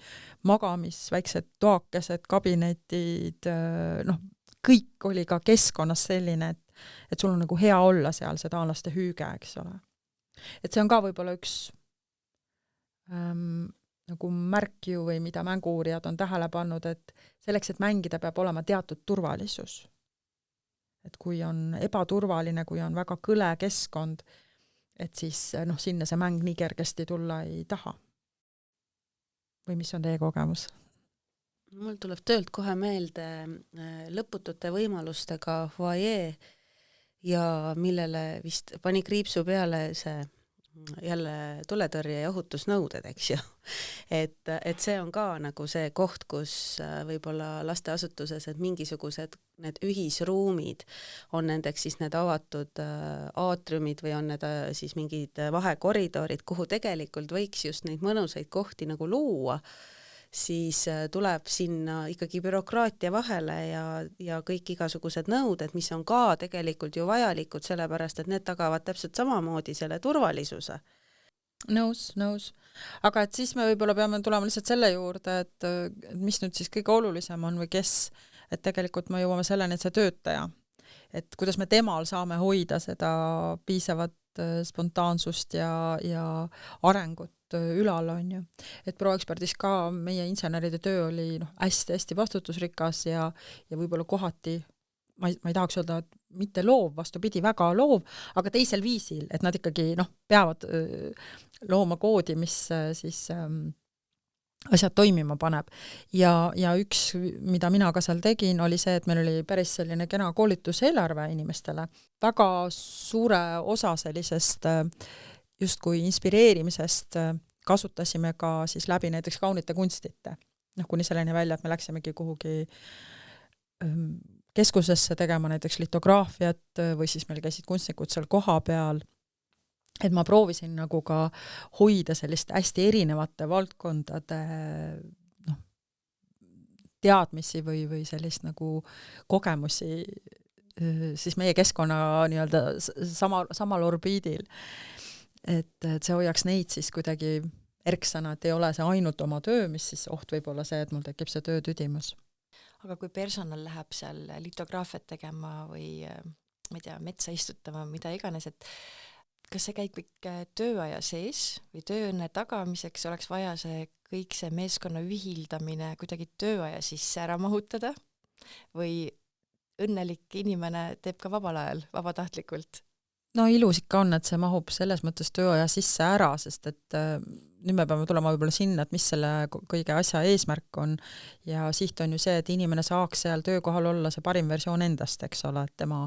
[SPEAKER 4] magamis, väiksed toakesed, kabinetid, kõik oli ka keskkonnas selline, et sul on nagu hea olla seal see taanlaste hüüge, eks ole. Et see on ka võib-olla üks nagu märk ju või mida mängu-uurijad on tähele pannud, et selleks, et mängida, peab olema teatud turvalisus. Et kui on ebaturvaline, kui on väga kõle keskkond, et siis sinna see mäng nii kergesti tulla ei taha. Või mis on teie kogemus?
[SPEAKER 3] Mul tuleb töölt kohe meelde lõputute võimalustega foyer ja millele vist pani kriipsu peale see jälle tuletõrje ja ohutusnõuded, eks ju. Et see on ka nagu see koht, kus võib-olla lasteasutuses, et mingisugused need ühisruumid on nendeks siis need avatud aatriumid või on need siis mingid vahekoridorid, kuhu tegelikult võiks just neid mõnusaid kohti nagu luua, siis tuleb sinna ikkagi bürokraatia vahele ja kõik igasugused nõuded, mis on ka tegelikult ju vajalikud, sellepärast et need tagavad täpselt samamoodi selle turvalisuse.
[SPEAKER 4] Nõus. Aga et siis me võib-olla peame tulema lihtsalt selle juurde, et mis nüüd siis kõige olulisem on või kes, et tegelikult me jõuame selleni, et see töötaja, et kuidas me temal saame hoida seda piisavat spontaansust ja arengut ülal on ju. Et ProExpertis ka meie inseneride töö oli hästi-hästi vastutusrikas ja võib-olla kohati, ma ei tahaks öelda, et mitte loov, vastupidi, väga loov, aga teisel viisil, et nad ikkagi peavad looma koodi, mis siis asjad toimima paneb. Ja üks, mida mina ka seal tegin, oli see, et meil oli päris selline kena koolituseelarve inimestele. Väga suure osa sellisest justkui inspireerimisest kasutasime ka siis läbi näiteks kaunite kunstite. Kuni selleni välja, et me läksimegi kuhugi keskusesse tegema näiteks litograafiat või siis meil käisid kunstnikud seal koha peal, et ma proovisin nagu ka hoida sellist hästi erinevate valdkondade teadmisi või sellist nagu kogemusi siis meie keskkonna nii-öelda samal orbiidil. Et see hoiaks neid siis kuidagi erksana, et ei ole see ainult oma töö, mis siis oht võib olla see, et mul tekib see töö tüdimus.
[SPEAKER 2] Aga kui personal läheb seal litograafiat tegema või ma ei tea, metsa istutama, mida iganes, et kas see käib kõik tööaja sees või tööõnne tagamiseks oleks vaja kõik see meeskonna ühildamine kuidagi tööaja sisse ära mahutada või õnnelik inimene teeb ka vabal ajal, vabatahtlikult?
[SPEAKER 4] No ilus ikka on, et see mahub selles mõttes tööaja sisse ära, sest et nüüd me peame tulema võib-olla sinna, et mis selle kõige asja eesmärk on ja siht on ju see, et inimene saaks seal töökohal olla see parim versioon endast, eks ole, et tema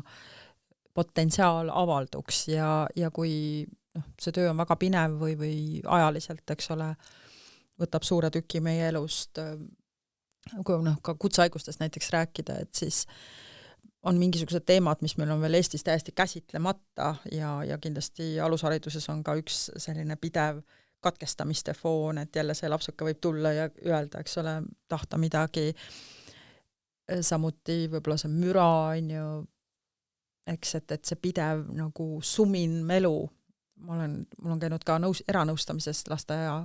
[SPEAKER 4] potentsiaal avalduks ja kui see töö on väga pinev või ajaliselt, eks ole, võtab suure tüki meie elust, kui ka kutsehaigustest näiteks rääkida, et siis on mingisugused teemad, mis meil on veel Eestis täiesti käsitlemata ja kindlasti alushariduses on ka üks selline pidev katkestamiste foon, et jälle see lapsuke võib tulla ja öelda, eks ole, tahta midagi. Samuti võib-olla see müra on ju, eks, et see pidev nagu sumin melu. Mul on käinud ka eranõustamisest lasteaia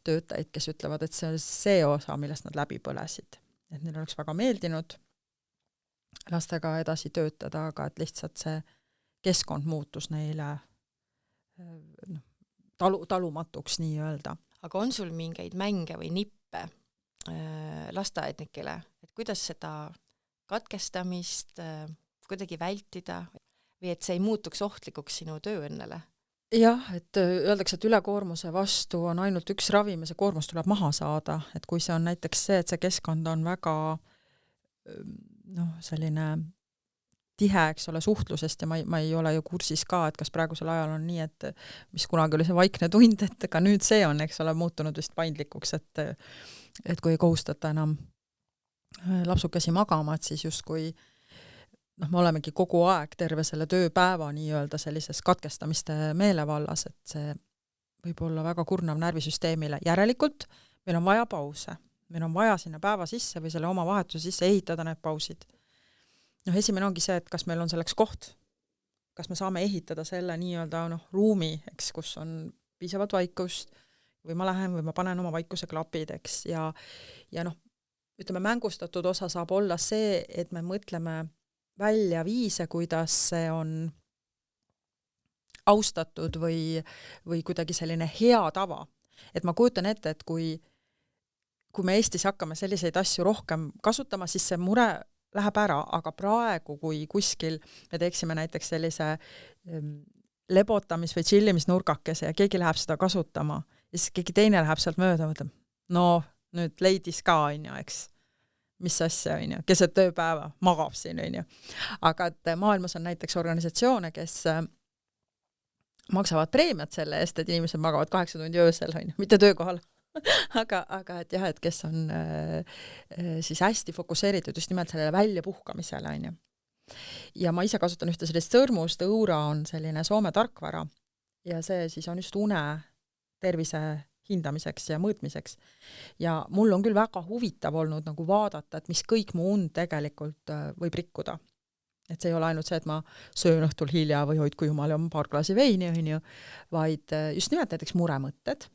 [SPEAKER 4] töötajaid, kes ütlevad, et see on see osa, millest nad läbi põlesid. Et neil oleks väga meeldinud lastega edasi töötada, aga et lihtsalt see keskkond muutus neile talumatuks nii-öelda.
[SPEAKER 2] Aga on sul mingeid mänge või nippe lasteaednikele, et kuidas seda katkestamist kuidagi vältida või et see ei muutuks ohtlikuks sinu tööõnnele?
[SPEAKER 4] Jah, et öeldakse, et ülekoormuse vastu on ainult üks ravim ja see koormus tuleb maha saada, et kui see on näiteks see, et see keskkond on väga selline tihe, eks ole, suhtlusest ja ma ei ole ju kursis ka, et kas praegusel ajal on nii, et mis kunagi oli see vaikne tund, et ka nüüd see on, eks ole, muutunud vist paindlikuks, et kui ei kohustata enam lapsukesi magama, et siis justkui me olemegi kogu aeg terve selle tööpäeva nii-öelda sellises katkestamiste meelevallas, et see võib olla väga kurnav närvisüsteemile. Järelikult meil on vaja pause. Meil on vaja sinna päeva sisse või selle oma vahetuse sisse ehitada need pausid. Esimene ongi see, et kas meil on selleks koht, kas me saame ehitada selle nii-öelda ruumi, eks, kus on piisavalt vaikust, või ma lähen või ma panen oma vaikuse klapid, eks, ja ütleme, mängustatud osa saab olla see, et me mõtleme välja viise, kuidas see on austatud või kuidagi selline hea tava. Et ma kujutan ette, et kui me Eestis hakkame selliseid asju rohkem kasutama, siis see mure läheb ära, aga praegu, kui kuskil me teeksime näiteks sellise lebotamis- või chillimisnurgakese ja keegi läheb seda kasutama, ja siis keegi teine läheb sealt mööda, mõtleb, nüüd leidis ka, eks, mis asja, keset tööpäeva, magab siin, aga et maailmas on näiteks organisatsioone, kes maksavad preemiat selle eest, et inimesed magavad 8 tundi öösel, mitte töökohal. aga et jah, et kes on siis hästi fokusseeritud just nimelt sellele väljapuhkamisele, Ja ma ise kasutan ühte sellist sõrmust, Õura on selline Soome tarkvara ja see siis on just une tervise hindamiseks ja mõõtmiseks. Ja mul on küll väga huvitav olnud nagu vaadata, et mis kõik mu und tegelikult võib rikkuda. Et see ei ole ainult see, et ma söön õhtul hilja või hoidku jumal ja paar klaasi veini, vaid just nimelt näiteks muremõtted.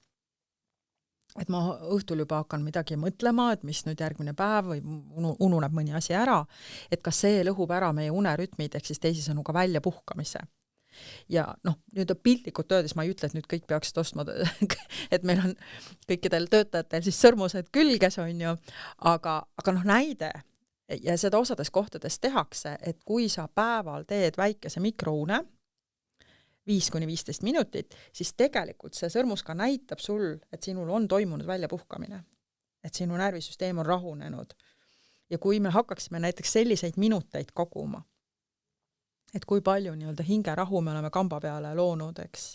[SPEAKER 4] Et ma õhtul juba hakkan midagi mõtlema, et mis nüüd järgmine päev või ununeb mõni asi ära, et kas see lõhub ära meie unerütmid, ehk siis teisisõnu ka väljapuhkamise. Ja nüüd piltlikult öeldes ma ei ütle, et nüüd kõik peaksid ostma, et meil on kõikidel töötajatel siis sõrmused külges, aga näide, ja seda osades kohtades tehakse, et kui sa päeval teed väikese mikroune, 5-15 minutit, siis tegelikult see sõrmus ka näitab sul, et sinul on toimunud väljapuhkamine. Et sinu närvisüsteem on rahunenud. Ja kui me hakkaksime näiteks selliseid minuteid koguma, et kui palju nii-öelda hingerahu me oleme kamba peale loonud, eks,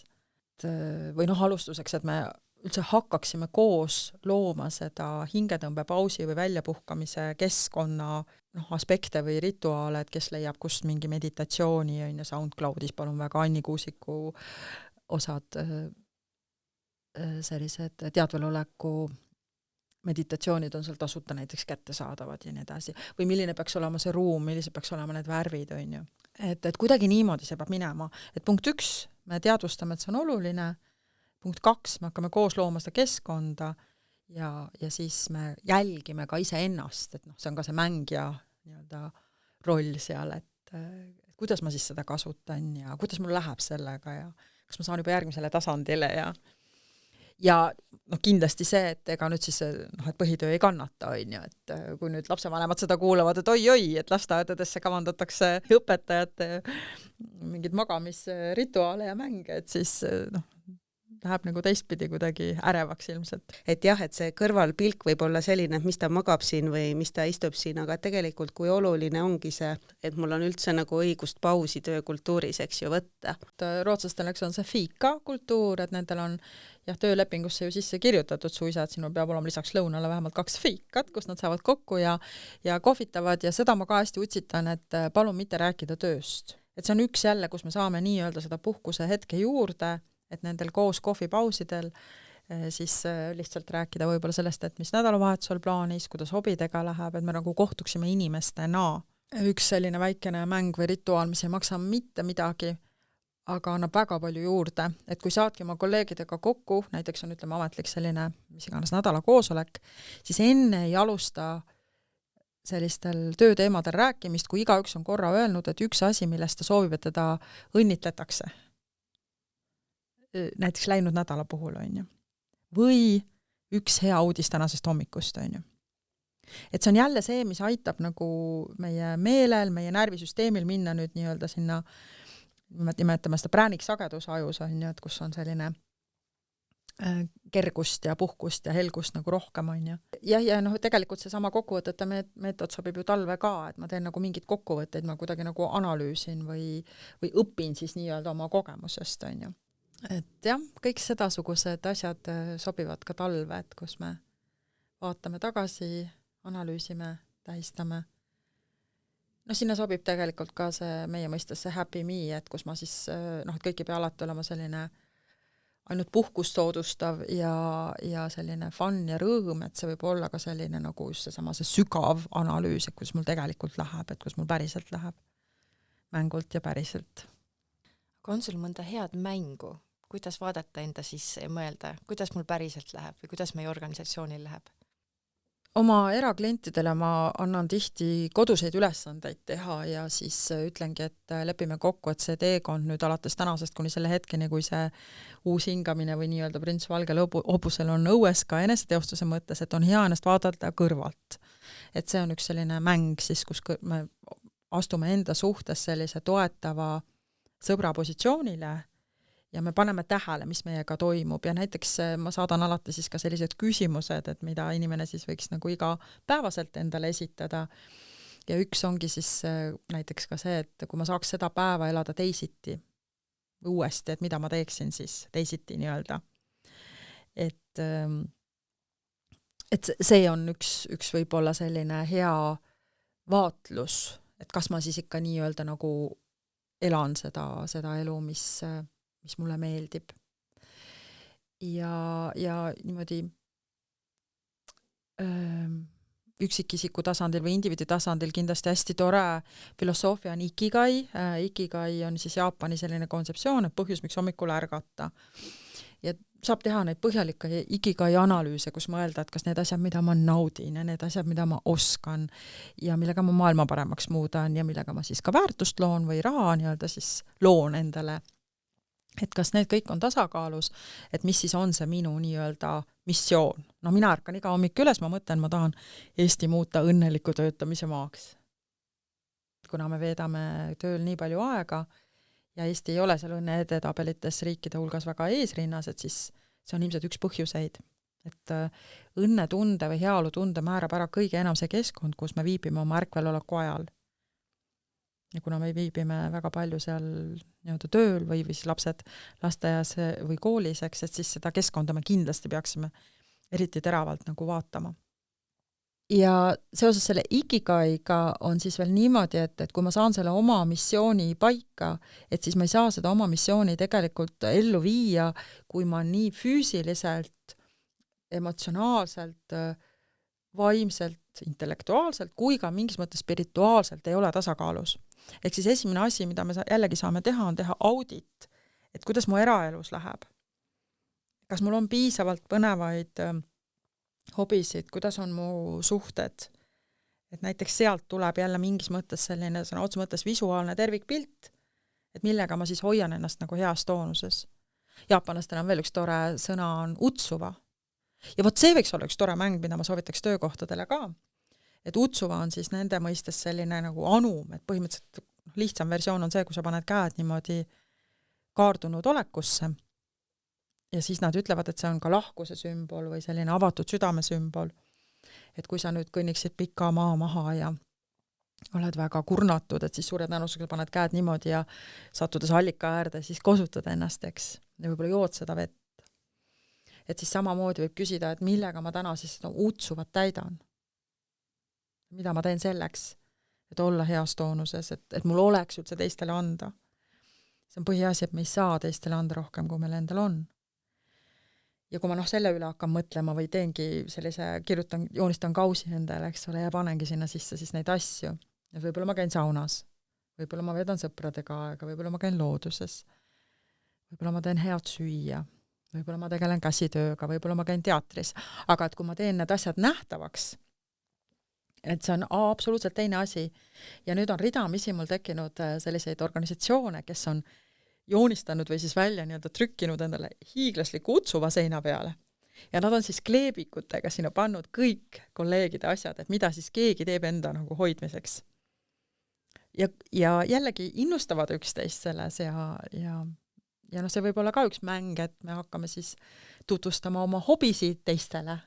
[SPEAKER 4] või alustuseks, et me üldse hakkaksime koos looma seda hingetõmbepausi või väljapuhkamise keskkonna aspekte või rituaale, et kes leiab kust mingi meditatsiooni, ja SoundCloudis palun väga Anni Kuusiku osad sellised teadveloleku meditatsioonid on seal tasuta näiteks kättesaadavad ja nii edasi. Või milline peaks olema see ruum, millised peaks olema need värvid, on ju. Et kuidagi niimoodi see peab minema. Et punkt 1, me teadvustame, et see on oluline. Punkt 2, me hakkame koos looma seda keskkonda ja siis me jälgime ka ise ennast, et see on ka see mängija nii-öelda roll seal, et kuidas ma siis seda kasutan ja kuidas mul läheb sellega ja kas ma saan juba järgmisele tasandile ja kindlasti see, et ega nüüd siis et põhitöö ei kannata, on ju, et kui nüüd lapsevanemad seda kuulavad, et oi, et lasteaedadesse kavandatakse õpetajate mingid magamisrituaale ja mänge, et siis läheb nagu teistpidi kuidagi ärevaks ilmselt.
[SPEAKER 3] Et jah, et see kõrvalpilk võib olla selline, et mis ta magab siin või mis ta istub siin, aga tegelikult kui oluline ongi see, et mul on üldse nagu õigust pausi töökultuuris, eks ju, võtta.
[SPEAKER 4] Rootslastel on see fiika-kultuur, et nendel on töölepingusse ju sisse kirjutatud suisa, et sinul peab olema lisaks lõunale vähemalt 2 fiikat, kus nad saavad kokku ja kohvitavad ja seda ma ka hästi utsitan, et palun mitte rääkida tööst. Et see on üks jälle, kus me saame nii-öelda seda puhkuse hetke juurde, et nendel koos kohvipausidel siis lihtsalt rääkida võib-olla sellest, et mis nädalavahetusel plaanis, kuidas hobidega läheb, et me nagu kohtuksime inimestena. Üks selline väikene mäng või rituaal, mis ei maksa mitte midagi, aga annab väga palju juurde, et kui saadki oma kolleegidega kokku, näiteks on ametlik selline, mis iganes nädala koosolek, siis enne ei alusta sellistel tööteemadel rääkimist, kui igaüks on korra öelnud, et üks asi, millest ta soovib, et teda õnnitletakse näiteks läinud nädala puhul, on ju. Või üks hea uudis tänasest hommikust, on ju. Et see on jälle see, mis aitab nagu meie meelel, meie närvisüsteemil minna nüüd nii-öelda sinna, nimetame seda prääniksagedus ajus, on ju, et kus on selline kergust ja puhkust ja helgust nagu rohkem, on ju. Ja tegelikult see sama kokkuvõtete meetod sobib ju talve ka, et ma teen nagu mingid kokkuvõtteid, ma kuidagi nagu analüüsin või õpin siis nii-öelda oma kogemusest, on ju. Et jah, kõik sedasugused asjad sobivad ka talve, et kus me vaatame tagasi, analüüsime, tähistame. Sinna sobib tegelikult ka see meie mõistes see happy me, et kus ma siis, et kõik ei pea alati olema selline ainult puhkust soodustav ja selline fun ja rõõm, et see võib olla ka selline nagu just see sügav analüüs, et kus mul tegelikult läheb, et kus mul päriselt läheb mängult ja päriselt.
[SPEAKER 2] Aga on sul mõnda head mängu? Kuidas vaadata enda sisse ja mõelda, kuidas mul päriselt läheb või kuidas meie organisatsioonil läheb?
[SPEAKER 4] Oma eraklientidele ma annan tihti koduseid ülesandeid teha ja siis ütlengi, et lepime kokku, et see teekond nüüd alates tänasest kuni selle hetkeni, kui see uus hingamine või nii-öelda prints valgel hobusel on õues ka eneseteostuse mõttes, et on hea ennast vaadata kõrvalt. Et see on üks selline mäng siis, kus me astume enda suhtes sellise toetava sõbra positsioonile ja me paneme tähele, mis meiega toimub ja näiteks ma saadan alati siis ka sellised küsimused, et mida inimene siis võiks nagu iga päevaselt endale esitada. Ja üks ongi siis näiteks ka see, et kui ma saaks seda päeva elada teisiti uuesti, et mida ma teeksin siis teisiti nii-öelda. Et see on üks võib-olla selline hea vaatlus, et kas ma siis ikka nii-öelda nagu elan seda elu, mis mulle meeldib. Ja niimoodi üksikisiku tasandil või indiviidi tasandil kindlasti hästi tore filosoofia on ikigai. Ikigai on siis Jaapani selline kontseptsioon, et põhjus, miks hommikul ärgata. Ja saab teha neid põhjalikke ikigai analüüse, kus mõelda, et kas need asjad, mida ma naudin ja need asjad, mida ma oskan ja millega ma maailma paremaks muudan ja millega ma siis ka väärtust loon või raha nii-öelda siis loon endale et kas need kõik on tasakaalus, et mis siis on see minu nii-öelda missioon. No mina ärkan iga hommik üles, ma mõtlen, ma tahan Eesti muuta õnneliku töötamise maaks. Kuna me veedame tööl nii palju aega ja Eesti ei ole seal õnne edetabelites riikide hulgas väga eesrinnas, et siis see on ilmselt üks põhjuseid, et õnnetunde või heaolutunde määrab ära kõige enam see keskkond, kus me viibime oma ärkveloleku ajal. Ja kuna me viibime väga palju seal nii-öelda tööl või siis lapsed lasteaias või koolis, eks, et siis seda keskkonda me kindlasti peaksime eriti teravalt nagu vaatama. Ja seoses selle Ikigaiga on siis veel niimoodi, et kui ma saan selle oma missiooni paika, et siis ma ei saa seda oma missiooni tegelikult ellu viia, kui ma nii füüsiliselt, emotsionaalselt, vaimselt, intellektuaalselt kui ka mingis mõttes spirituaalselt ei ole tasakaalus. Ehk siis esimene asi, mida me jällegi saame teha, on teha audit, et kuidas mu eraelus läheb. Kas mul on piisavalt põnevaid hobisid, kuidas on mu suhted, et näiteks sealt tuleb jälle mingis mõttes selline sõna otse mõttes visuaalne tervikpilt, et millega ma siis hoian ennast nagu heas toonuses. Jaapanlastel on veel üks tore sõna on utsuva. Ja vot see võiks olla üks tore mäng, mida ma soovitaks töökohtadele ka. Et utsuva on siis nende mõistes selline nagu anum, et põhimõtteliselt lihtsam versioon on see, kui sa paned käed niimoodi kaardunud olekusse ja siis nad ütlevad, et see on ka lahkuse sümbol või selline avatud südame sümbol. Et kui sa nüüd kõnniksid pika maa maha ja oled väga kurnatud, et siis suure tõenäosusega paned käed niimoodi ja sattudes allika äärde, siis kosutad ennast, eks, ja võib-olla jood seda vett. Et siis samamoodi võib küsida, et millega ma täna siis seda utsuvat täidan. Mida ma teen selleks, et olla heas toonuses, et mul oleks üldse teistele anda. See on põhiasi, et me ei saa teistele anda rohkem, kui meil endal on. Ja kui ma selle üle hakkan mõtlema või teengi sellise, joonistan kausi endale, eks ole, ja panengi sinna sisse siis neid asju. Ja võib-olla ma käin saunas, võib-olla ma vedan sõpradega aega, võib-olla ma käin looduses, võib-olla ma teen head süüa, võib-olla ma tegelen käsitööga, võib-olla ma käin teatris. Aga et kui ma teen need asjad nähtavaks, et see on absoluutselt teine asi. Ja nüüd on ridamisi mul tekkinud selliseid organisatsioone, kes on joonistanud või siis välja nii-öelda trükkinud endale hiiglasliku utsuva seina peale. Ja nad on siis kleebikutega sinna pannud kõik kolleegide asjad, et mida siis keegi teeb enda nagu hoidmiseks. Ja jällegi innustavad üksteist selles ja see võib olla ka üks mäng, et me hakkame siis tutvustama oma hobisid teistele.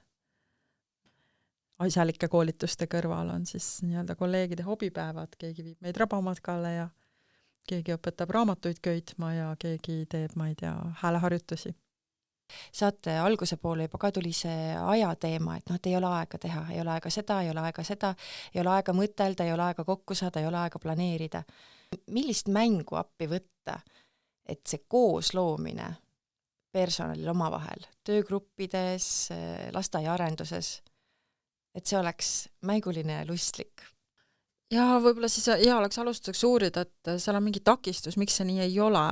[SPEAKER 4] Asjalike koolituste kõrval on siis nii-öelda kolleegide hobipäevad, keegi viib meid rabamatkale ja keegi õpetab raamatuid köitma ja keegi teeb, ma ei tea, hääleharjutusi.
[SPEAKER 2] Saate alguse poole juba ka tuli see ajateema, et ei ole aega teha, ei ole aega seda, ei ole aega seda, ei ole aega mõtelda, ei ole aega kokku saada, ei ole aega planeerida. Millist mängu appi võtta, et see koosloomine personalil omavahel, töögruppides, lasteaiaarenduses, et see oleks mänguline ja lustlik?
[SPEAKER 4] Ja võib-olla siis oleks alustuseks uurida, et seal on mingi takistus, miks see nii ei ole.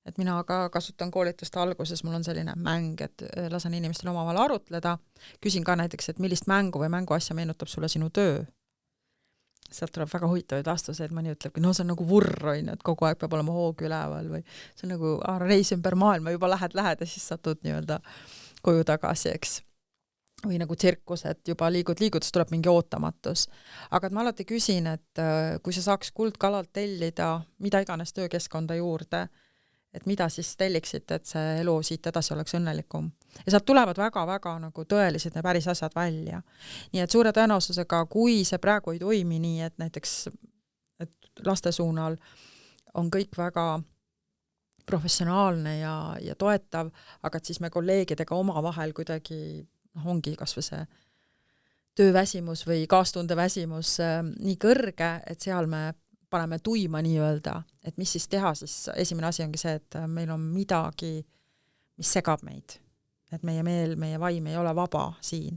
[SPEAKER 4] Et mina ka kasutan koolituste alguses, mul on selline mäng, et lasen inimestel omavahel arutleda. Küsin ka näiteks, et millist mängu või mänguasja meenutab sulle sinu töö. Sealt tuleb väga huvitavaid vastuseid, mõni ütlebki, no see on nagu vurroin, et kogu aeg peab olema hoog üleval või see on nagu reis ümber maailma, juba lähed ja siis satud nii-öelda koju tagasi, eks. Või nagu tsirkus, et juba liigud, tuleb mingi ootamatus. Aga ma alati küsin, et kui sa saaks kuldkalalt tellida mida iganes töökeskkonda juurde, et mida siis telliksid, et see elu siit edasi oleks õnnelikum. Ja sealt tulevad väga-väga nagu tõelised ja päris asjad välja. Nii et suure tõenäosusega, kui see praegu ei toimi nii, et näiteks et laste suunal on kõik väga professionaalne ja toetav, aga et siis me kolleegidega omavahel kuidagi ongi kas või see tööväsimus või kaastundeväsimus nii kõrge, et seal me paneme tuima nii-öelda, et mis siis teha, siis esimene asi ongi see, et meil on midagi, mis segab meid. Et meie meel, meie vaim ei ole vaba siin.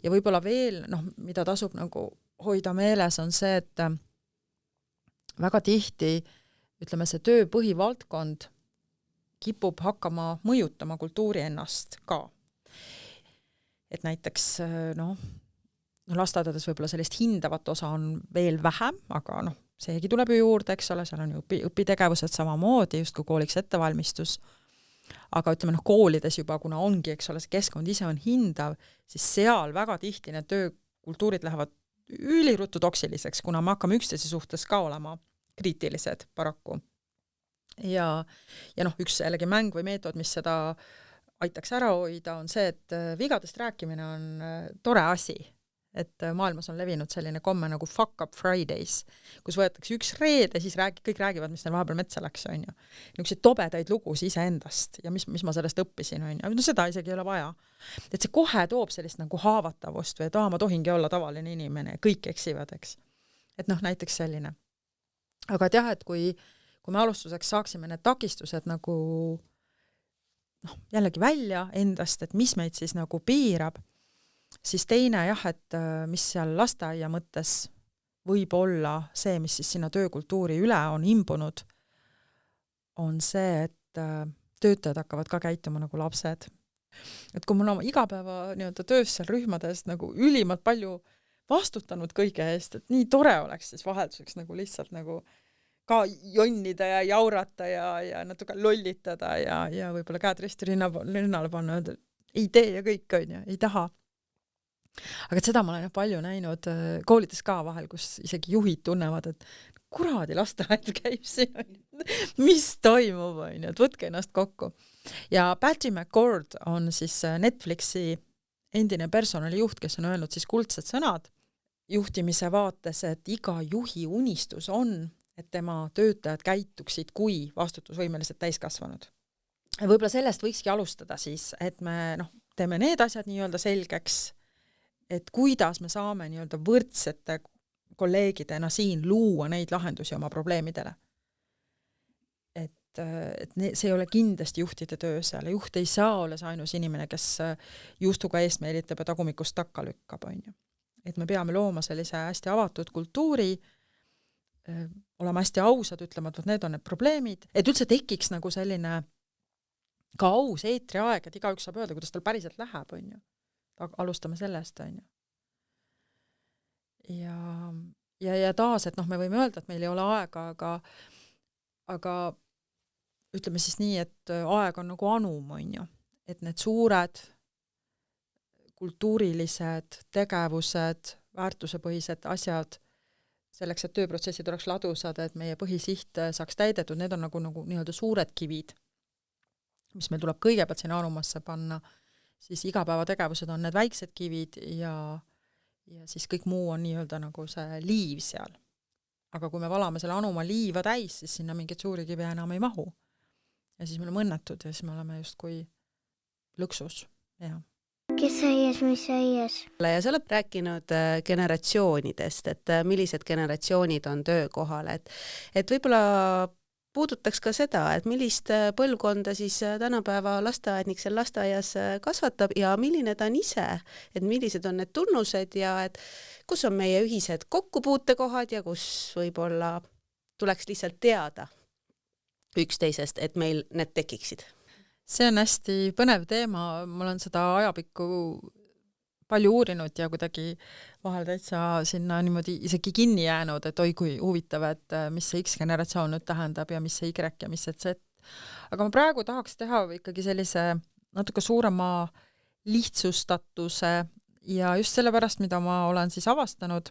[SPEAKER 4] Ja võib-olla veel, mida tasub nagu hoida meeles, on see, et väga tihti, ütleme, see töö põhivaldkond kipub hakkama mõjutama kultuuri ennast ka. Et näiteks, lasteaedades võib-olla sellist hindavat osa on veel vähem, aga seegi tuleb ju juurde, eks ole, seal on ju õpitegevused samamoodi, just kui kooliks ettevalmistus, aga ütleme koolides juba, kuna ongi, eks ole, see keskkond ise on hindav, siis seal väga tihti need töökultuurid lähevad üliruttu toksiliseks, kuna me hakkame üksteise suhtes ka olema kriitilised paraku. Ja üks jällegi mäng või meetod, mis seda aitaks ära hoida, on see, et vigadest rääkimine on tore asi. Et maailmas on levinud selline komme nagu fuck up Fridays, kus võetakse üks reede, siis kõik räägivad, mis neil vahepeal metsa läks, on ju. Niisuguseid tobedaid lugusid iseendast ja mis ma sellest õppisin, on ju. No seda isegi ei ole vaja. Et see kohe toob sellist nagu haavatavust või et ma tohingi olla tavaline inimene, kõik eksivad, eks. Et näiteks selline. Aga et jah, et kui me alustuseks saaksime need takistused nagu jällegi välja endast, et mis meid siis nagu piirab, siis teine jah, et mis seal lasteaia mõttes võib olla see, mis siis sinna töökultuuri üle on imbunud, on see, et töötajad hakkavad ka käituma nagu lapsed. Et kui mul on igapäeva töös seal rühmades nagu ülimalt palju vastutanud kõige eest, et nii tore oleks siis vahelduseks nagu lihtsalt nagu ka jonnida ja jaurata ja natuke lollitada ja võib-olla käed risti rinnale panna, ei tee ja kõik, on ju, ei taha. Aga et seda ma olen palju näinud koolides ka vahel, kus isegi juhid tunnevad, et kuradi lasteaed käib siin, mis toimub, on ju, et võtke ennast kokku. Ja Patty McCord on siis Netflixi endine personalijuht, kes on öelnud siis kuldsed sõnad juhtimise vaates, et iga juhi unistus on, et tema töötajad käituksid kui vastutusvõimelised täiskasvanud. Ja võib-olla sellest võikski alustada siis, et me teeme need asjad nii-öelda selgeks, et kuidas me saame nii-öelda võrdsete kolleegidena siin luua neid lahendusi oma probleemidele. Et see ei ole kindlasti juhtide töö seal. Juht ei saa olla see ainus inimene, kes juustuga eest meelitab ja tagumikust takka lükkab, on ju. Et me peame looma sellise hästi avatud kultuuri, olema hästi ausad, ütlema, et need on need probleemid, et üldse tekiks nagu selline ka aus eetriaeg, et igaüks saab öelda, kuidas tal päriselt läheb, on ju. Alustame sellest, on ju. Ja taas, et me võime öelda, et meil ei ole aega, aga ütleme siis nii, et aeg on nagu anum, on ju. Et need suured kultuurilised tegevused, väärtusepõhised asjad, selleks, et tööprotsessid oleks ladusad, et meie põhisiht saaks täidetud, need on nagu nii-öelda suured kivid, mis meil tuleb kõigepealt sinna anumasse panna, siis igapäevategevused on need väiksed kivid ja siis kõik muu on nii-öelda nagu see liiv seal. Aga kui me valame selle anuma liiva täis, siis sinna mingid suuri kivi enam ei mahu. Ja siis me oleme õnnetud ja siis me oleme justkui lõksus. Ja.
[SPEAKER 1] Kes aias, mis aias?
[SPEAKER 3] Ja sa oled rääkinud generatsioonidest, et millised generatsioonid on töökohal, et võib-olla puudutaks ka seda, et millist põlvkonda siis tänapäeva lasteaednik seal lasteaias kasvatab ja milline ta on ise, et millised on need tunnused ja et kus on meie ühised kokkupuutekohad ja kus võib-olla tuleks lihtsalt teada üksteisest, et meil need tekiksid.
[SPEAKER 4] See on hästi põnev teema, ma olen seda ajapikku palju uurinud ja kuidagi vahel täitsa sinna niimoodi isegi kinni jäänud, et oi kui huvitav, et mis see X-generatsioon nüüd tähendab ja mis see Y ja mis see Z. Aga ma praegu tahaks teha ikkagi sellise natuke suurema lihtsustatuse ja just sellepärast, mida ma olen siis avastanud,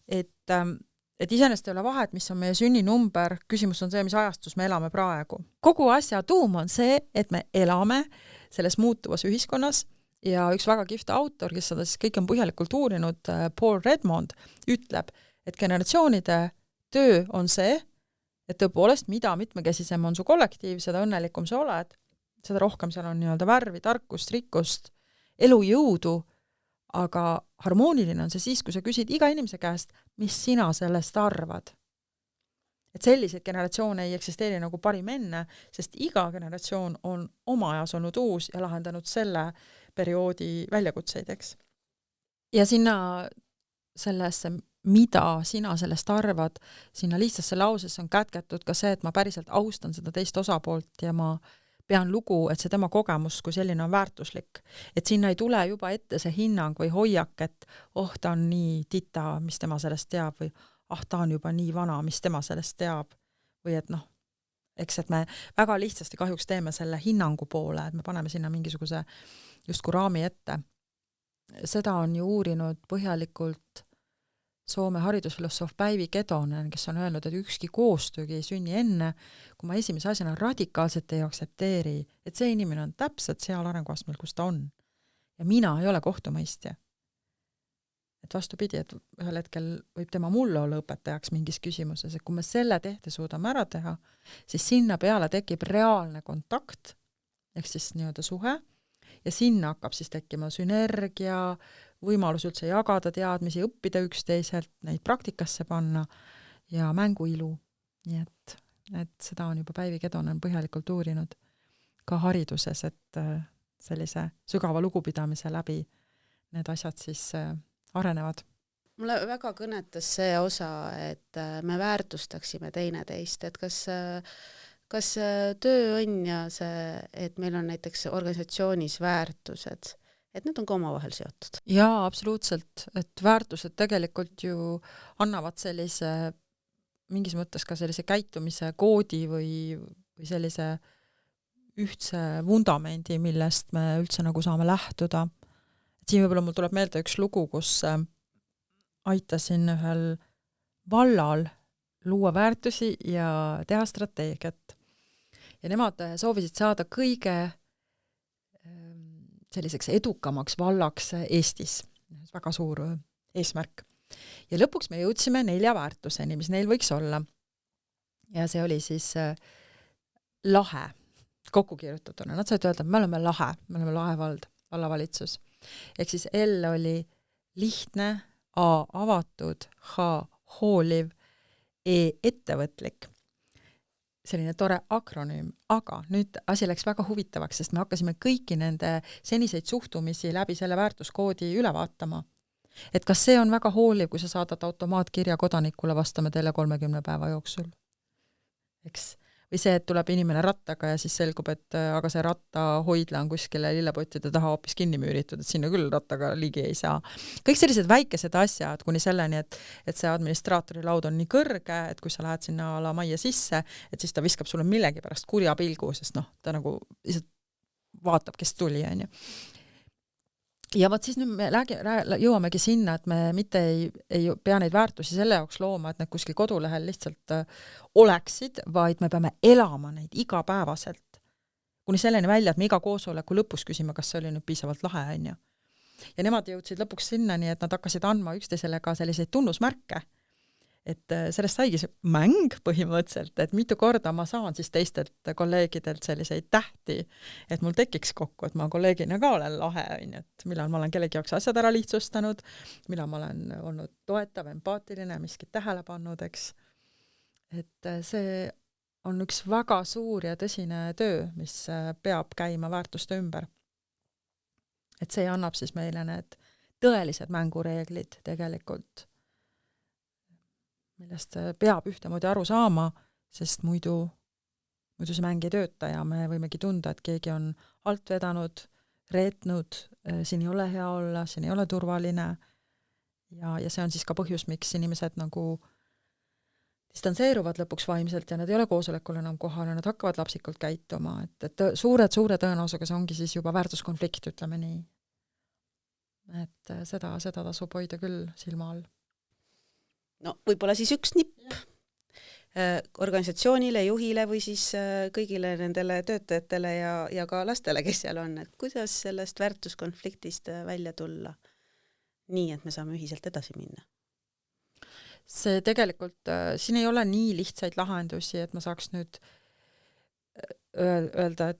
[SPEAKER 4] et iseenesest ei ole vahet, mis on meie sünninumber, küsimus on see, mis ajastus me elame praegu. Kogu asja tuum on see, et me elame selles muutuvas ühiskonnas ja üks väga kihvt autor, kes seda siis kõik on põhjalikult uurinud, Paul Redmond, ütleb, et generatsioonide töö on see, et tõepoolest, mida mitmekesisem on su kollektiiv, seda õnnelikum sa oled, seda rohkem seal on nii-öelda värvi, tarkust, rikkust, elujõudu, aga harmooniline on see siis, kui sa küsid iga inimese käest, mis sina sellest arvad. Et selliseid generatsioone ei eksisteeri nagu parim enne, sest iga generatsioon on oma ajas olnud uus ja lahendanud selle perioodi väljakutseid, eks. Ja sinna sellesse, mida sina sellest arvad, sinna lihtsasse lausesse on kätketud ka see, et ma päriselt austan seda teist osapoolt ja ma pean lugu, et see tema kogemus kui selline on väärtuslik. Et sinna ei tule juba ette see hinnang või hoiak, et ta on nii tita, mis tema sellest teab või ta on juba nii vana, mis tema sellest teab. Või et eks et me väga lihtsasti kahjuks teeme selle hinnangu poole, et me paneme sinna mingisuguse justkui raami ette. Seda on ju uurinud põhjalikult Soome haridusfilosoof Päivi Ketonen, kes on öelnud, et ükski koostöögi ei sünni enne, kui ma esimese asjana radikaalselt ei aktsepteeri, et see inimene on täpselt seal arenguastmel, kus ta on. Ja mina ei ole kohtumõistja. Et vastupidi, et ühel hetkel võib tema mulle olla õpetajaks mingis küsimuses, et kui me selle tehte suudame ära teha, siis sinna peale tekib reaalne kontakt, ehk siis nii-öelda suhe, ja sinna hakkab siis tekkima sünergia, võimalus üldse jagada teadmisi, õppida üksteiselt, neid praktikasse panna ja mänguilu. Nii et seda on juba Päivi Ketonen põhjalikult uurinud ka hariduses, et sellise sügava lugupidamise läbi need asjad siis arenevad.
[SPEAKER 3] Mulle väga kõnetas see osa, et me väärtustaksime teineteist, et kas töö on ja see, et meil on näiteks organisatsioonis väärtused, et need on ka omavahel seotud.
[SPEAKER 4] Jaa, absoluutselt, et väärtused tegelikult ju annavad sellise, mingis mõttes ka sellise käitumise koodi või sellise ühtse vundamendi, millest me üldse nagu saame lähtuda. Siin võib-olla mul tuleb meelde üks lugu, kus aitasin ühel vallal luua väärtusi ja teha strateegiat. Ja nemad soovisid saada kõige selliseks edukamaks vallaks Eestis. Väga suur eesmärk. Ja lõpuks me jõudsime 4 väärtuseni, mis neil võiks olla. Ja see oli siis lahe, kokku kirjutatuna. Nad said öelda, et me oleme lahe vald, vallavalitsus. Ehk siis L oli lihtne, A avatud, H hooliv, E ettevõtlik. Selline tore akronüüm, aga nüüd asi läks väga huvitavaks, sest me hakkasime kõiki nende seniseid suhtumisi läbi selle väärtuskoodi üle vaatama. Et kas see on väga hooliv, kui sa saadad automaatkirja kodanikule, vastame teile 30 päeva jooksul? Eks? Või see, et tuleb inimene rattaga ja siis selgub, et aga see ratta hoidla on kuskile lillepottide taha hoopis kinni müüritud, et sinna küll rattaga ligi ei saa. Kõik sellised väikesed asjad kuni selleni, et see administraatori laud on nii kõrge, et kui sa lähed sinna ala majja sisse, et siis ta viskab sulle millegi pärast kurja pilgu, sest ta nagu lihtsalt vaatab, kes tuli. Ja võt siis nüüd me jõuamegi sinna, et me mitte ei pea neid väärtusi selle jaoks looma, et need kuskil kodulehel lihtsalt oleksid, vaid me peame elama neid igapäevaselt. Kuni selleni välja, et me iga koosoleku lõpus küsime, kas see oli nüüd piisavalt lahe. Ja nemad jõudsid lõpuks sinnani, et nad hakkasid andma üksteisele ka selliseid tunnusmärke. Et sellest saigi see mäng põhimõtteliselt, et mitu korda ma saan siis teistelt kolleegidelt selliseid tähti, et mul tekiks kokku, et ma kolleegina ka olen lahe, et millal ma olen kellegi jaoks asjad ära lihtsustanud, millal ma olen olnud toetav, empaatiline, miskit tähele pannud, eks. Et see on üks väga suur ja tõsine töö, mis peab käima väärtuste ümber. Et see annab siis meile need tõelised mängureeglid tegelikult, millest peab ühtemoodi aru saama, sest muidu see mäng ei tööta ja me võimegi tunda, et keegi on alt vedanud, reetnud, siin ei ole hea olla, siin ei ole turvaline ja see on siis ka põhjus, miks inimesed nagu distantseeruvad lõpuks vaimselt ja nad ei ole koosolekul enam kohal ja nad hakkavad lapsikult käituma, et suure tõenäosusega see ongi siis juba väärtuskonflikt, ütleme nii. Et seda tasub hoida küll silma all.
[SPEAKER 3] No võib-olla siis üks nipp organisatsioonile, juhile või siis kõigile nendele töötajatele ja ka lastele, kes seal on, et kuidas sellest väärtuskonfliktist välja tulla nii, et me saame ühiselt edasi minna?
[SPEAKER 4] See tegelikult, siin ei ole nii lihtsaid lahendusi, et ma saaks nüüd öelda,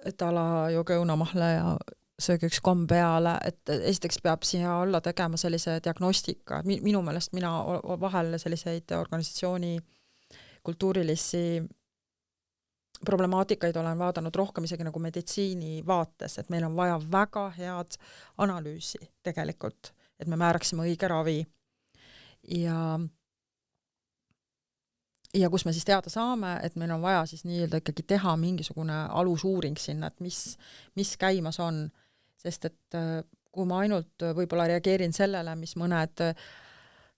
[SPEAKER 4] et ala jooge õunamahle ja sööge üks komm peale, et esiteks peab siia alla tegema sellise diagnostika. Minu meelest mina vahel selliseid organisatsiooni kultuurilisi problemaatikaid olen vaadanud rohkem isegi nagu meditsiini vaates, et meil on vaja väga head analüüsi tegelikult, et me määraksime õige ravi. Ja kus me siis teada saame, et meil on vaja siis nii-öelda ikkagi teha mingisugune alusuuring sinna, et mis käimas on. Sest et kui ma ainult võib-olla reageerin sellele, mis mõned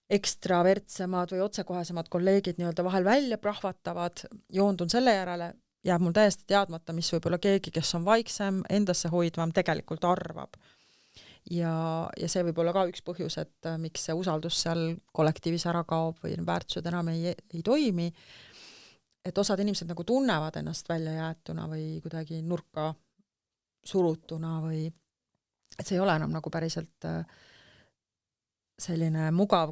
[SPEAKER 4] ekstravertsemad või otsekohesemad kolleegid nii-öelda vahel välja prahvatavad, joondun selle järele, jääb mul täiesti teadmata, mis võib-olla keegi, kes on vaiksem, endasse hoidvam, tegelikult arvab. Ja see võib olla ka üks põhjus, et miks see usaldus seal kollektiivis ära kaob või väärtused enam ei toimi, et osad inimesed nagu tunnevad ennast välja jäetuna või kuidagi nurka surutuna või et see ei ole enam nagu päriselt selline mugav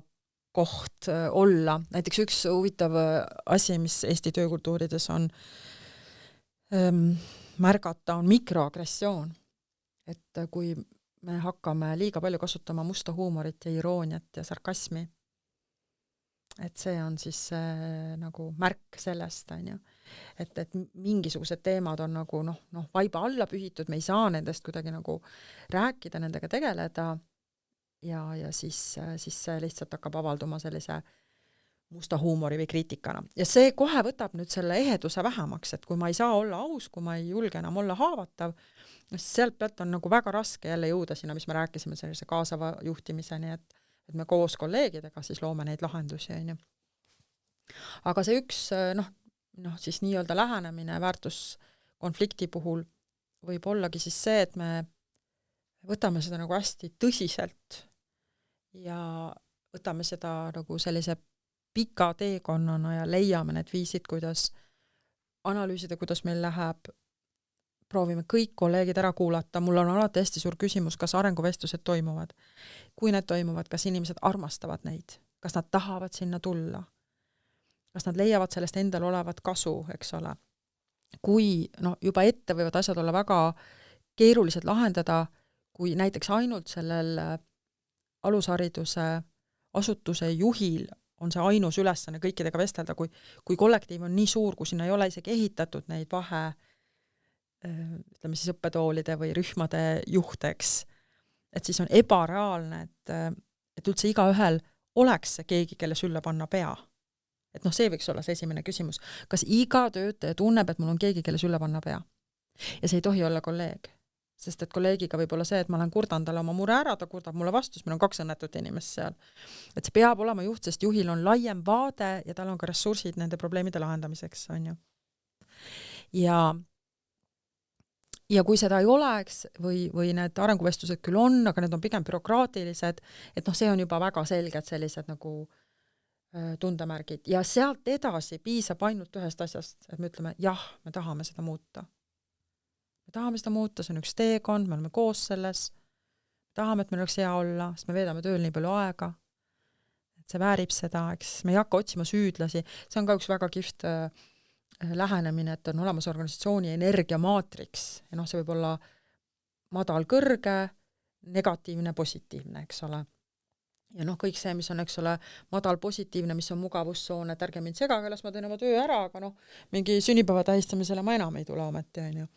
[SPEAKER 4] koht olla. Näiteks üks huvitav asi, mis Eesti töökultuurides on märgata, on mikroagressioon. Et kui me hakkame liiga palju kasutama musta huumorit ja irooniat ja sarkasmi, et see on siis nagu märk sellest, on ju. Et mingisugused teemad on nagu vaiba alla pühitud, me ei saa nendest kuidagi nagu rääkida, nendega tegeleda ja siis see lihtsalt hakkab avalduma sellise musta huumori või kriitikana. Ja see kohe võtab nüüd selle eheduse vähemaks, et kui ma ei saa olla aus, kui ma ei julge enam olla haavatav, sealt pealt on nagu väga raske jälle jõuda sinna, mis me rääkisime, sellise kaasava juhtimiseni, et me koos kolleegidega siis loome neid lahendusi, on ju. Aga see üks, siis nii-öelda lähenemine väärtuskonflikti puhul võib ollagi siis see, et me võtame seda nagu hästi tõsiselt ja võtame seda nagu sellise pika teekonnana ja leiame need viisid, kuidas analüüsida, kuidas meil läheb, proovime kõik kolleegid ära kuulata. Mul on alati hästi suur küsimus, kas arenguvestlused toimuvad. Kui need toimuvad, kas inimesed armastavad neid? Kas nad tahavad sinna tulla? Kas nad leiavad sellest endal olevat kasu, eks ole? Kui juba ette võivad asjad olla väga keerulised lahendada, kui näiteks ainult sellel alushariduse asutuse juhil on see ainus ülesanne kõikidega vestelda, kui kollektiiv on nii suur, kui sinna ei ole isegi ehitatud neid ütleme siis õppetoolide või rühmade juhteks, et siis on ebareaalne, et üldse igaühel oleks see keegi, kelle sülle panna pea. Et see võiks olla see esimene küsimus. Kas iga töötaja tunneb, et mul on keegi, kelle sülle panna pea? Ja see ei tohi olla kolleeg. Sest et kolleegiga võib olla see, et ma olen kurdan talle oma mure ära, ta kurdab mulle vastu, meil on 2 õnnetut inimest seal. Et see peab olema juht, sest juhil on laiem vaade ja tal on ka ressursid nende probleemide lahendamiseks, on ju. Ja kui seda ei oleks või need arenguvestlused küll on, aga need on pigem bürokraatilised, et see on juba väga selged sellised nagu tundemärgid. Ja sealt edasi piisab ainult ühest asjast, et me ütleme, jah, me tahame seda muuta. Me tahame seda muuta, see on üks teekond, me oleme koos selles, me tahame, et meil oleks hea olla, sest me veedame tööl nii palju aega, et see väärib seda, eks me ei hakka otsima süüdlasi, see on ka üks väga kihvt lähenemine, et on olemas organisatsiooni energiamaatriks ja see võib olla madal, kõrge, negatiivne, positiivne, eks ole. Ja kõik see, mis on, eks ole, madal, positiivne, mis on mugavustsoon, et ärge mind segage, las ma teen oma töö ära, aga mingi sünnipäeva tähistamisele ma enam ei tule ometi, on ju.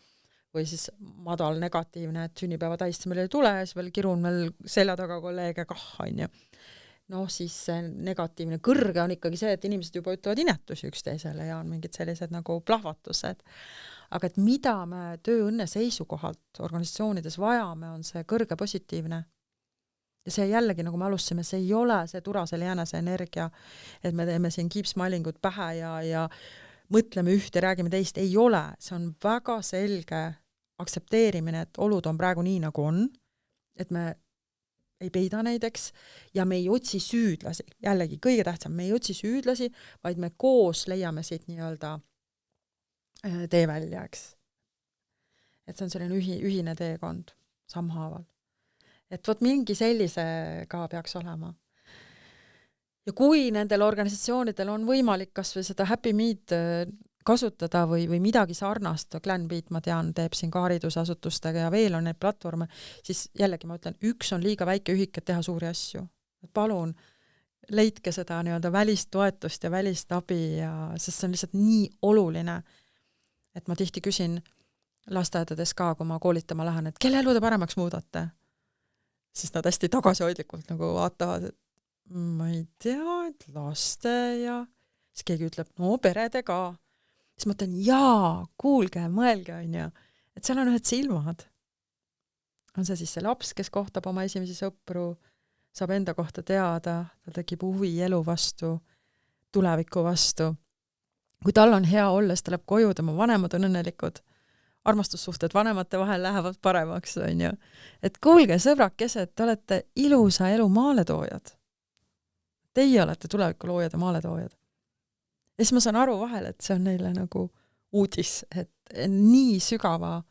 [SPEAKER 4] Või siis madal, negatiivne, et sünnipäeva tähistamine ei tule, siis veel kirun veel selja taga kolleege on ju. Siis negatiivne, kõrge on ikkagi see, et inimesed juba ütlevad inetusi üksteisele ja on mingid sellised nagu plahvatused. Aga et mida me tööõnne seisukohalt organisatsioonides vajame, on see kõrge positiivne. Ja see jällegi, nagu me alustasime, see ei ole see turasel jäänese energia, et me teeme siin keep-smilingud pähe ja mõtleme üht ja räägime teist, ei ole. See on väga selge aktsepteerimine, et olud on praegu nii, nagu on, et me ei peida näiteks ja me ei otsi süüdlasi. Jällegi, kõige tähtsam, me ei otsi süüdlasi, vaid me koos leiame siit nii-öelda tee välja, eks. Et see on selline ühine teekond samhaaval. Et mingi sellise ka peaks olema. Ja kui nendel organisatsioonidel on võimalik kas või seda Happy Meet kasutada või midagi sarnast, Glen Beat, ma tean, teeb siin ka haridusasutustega ja veel on neid platvorme, siis jällegi ma ütlen, üks on liiga väike ühik, et teha suuri asju. Palun, leidke seda nii-öelda välist toetust ja välist abi, sest see on lihtsalt nii oluline, et ma tihti küsin lasteaedades ka, kui ma koolitama lähen, et kelle elu te paremaks muudate? Sest nad hästi tagasihoidlikult nagu vaatavad, et ma ei tea, et laste ja siis keegi ütleb, perede ka. Siis ma ütlen, kuulge, mõelge, on ju, et seal on ühed silmad. On see siis see laps, kes kohtab oma esimesi sõpru saab enda kohta teada, tal tekib huvi elu vastu, tuleviku vastu. Kui tal on hea olla, siis ta läheb koju, tema vanemad on õnnelikud, armastussuhted vanemate vahel lähevad paremaks, on ju. Et kuulge, sõbrakesed, te olete ilusa elu maaletoojad. Teie olete tuleviku loojad ja maaletoojad. Ja siis ma saan aru vahel, et see on neile nagu uudis, et nii sügava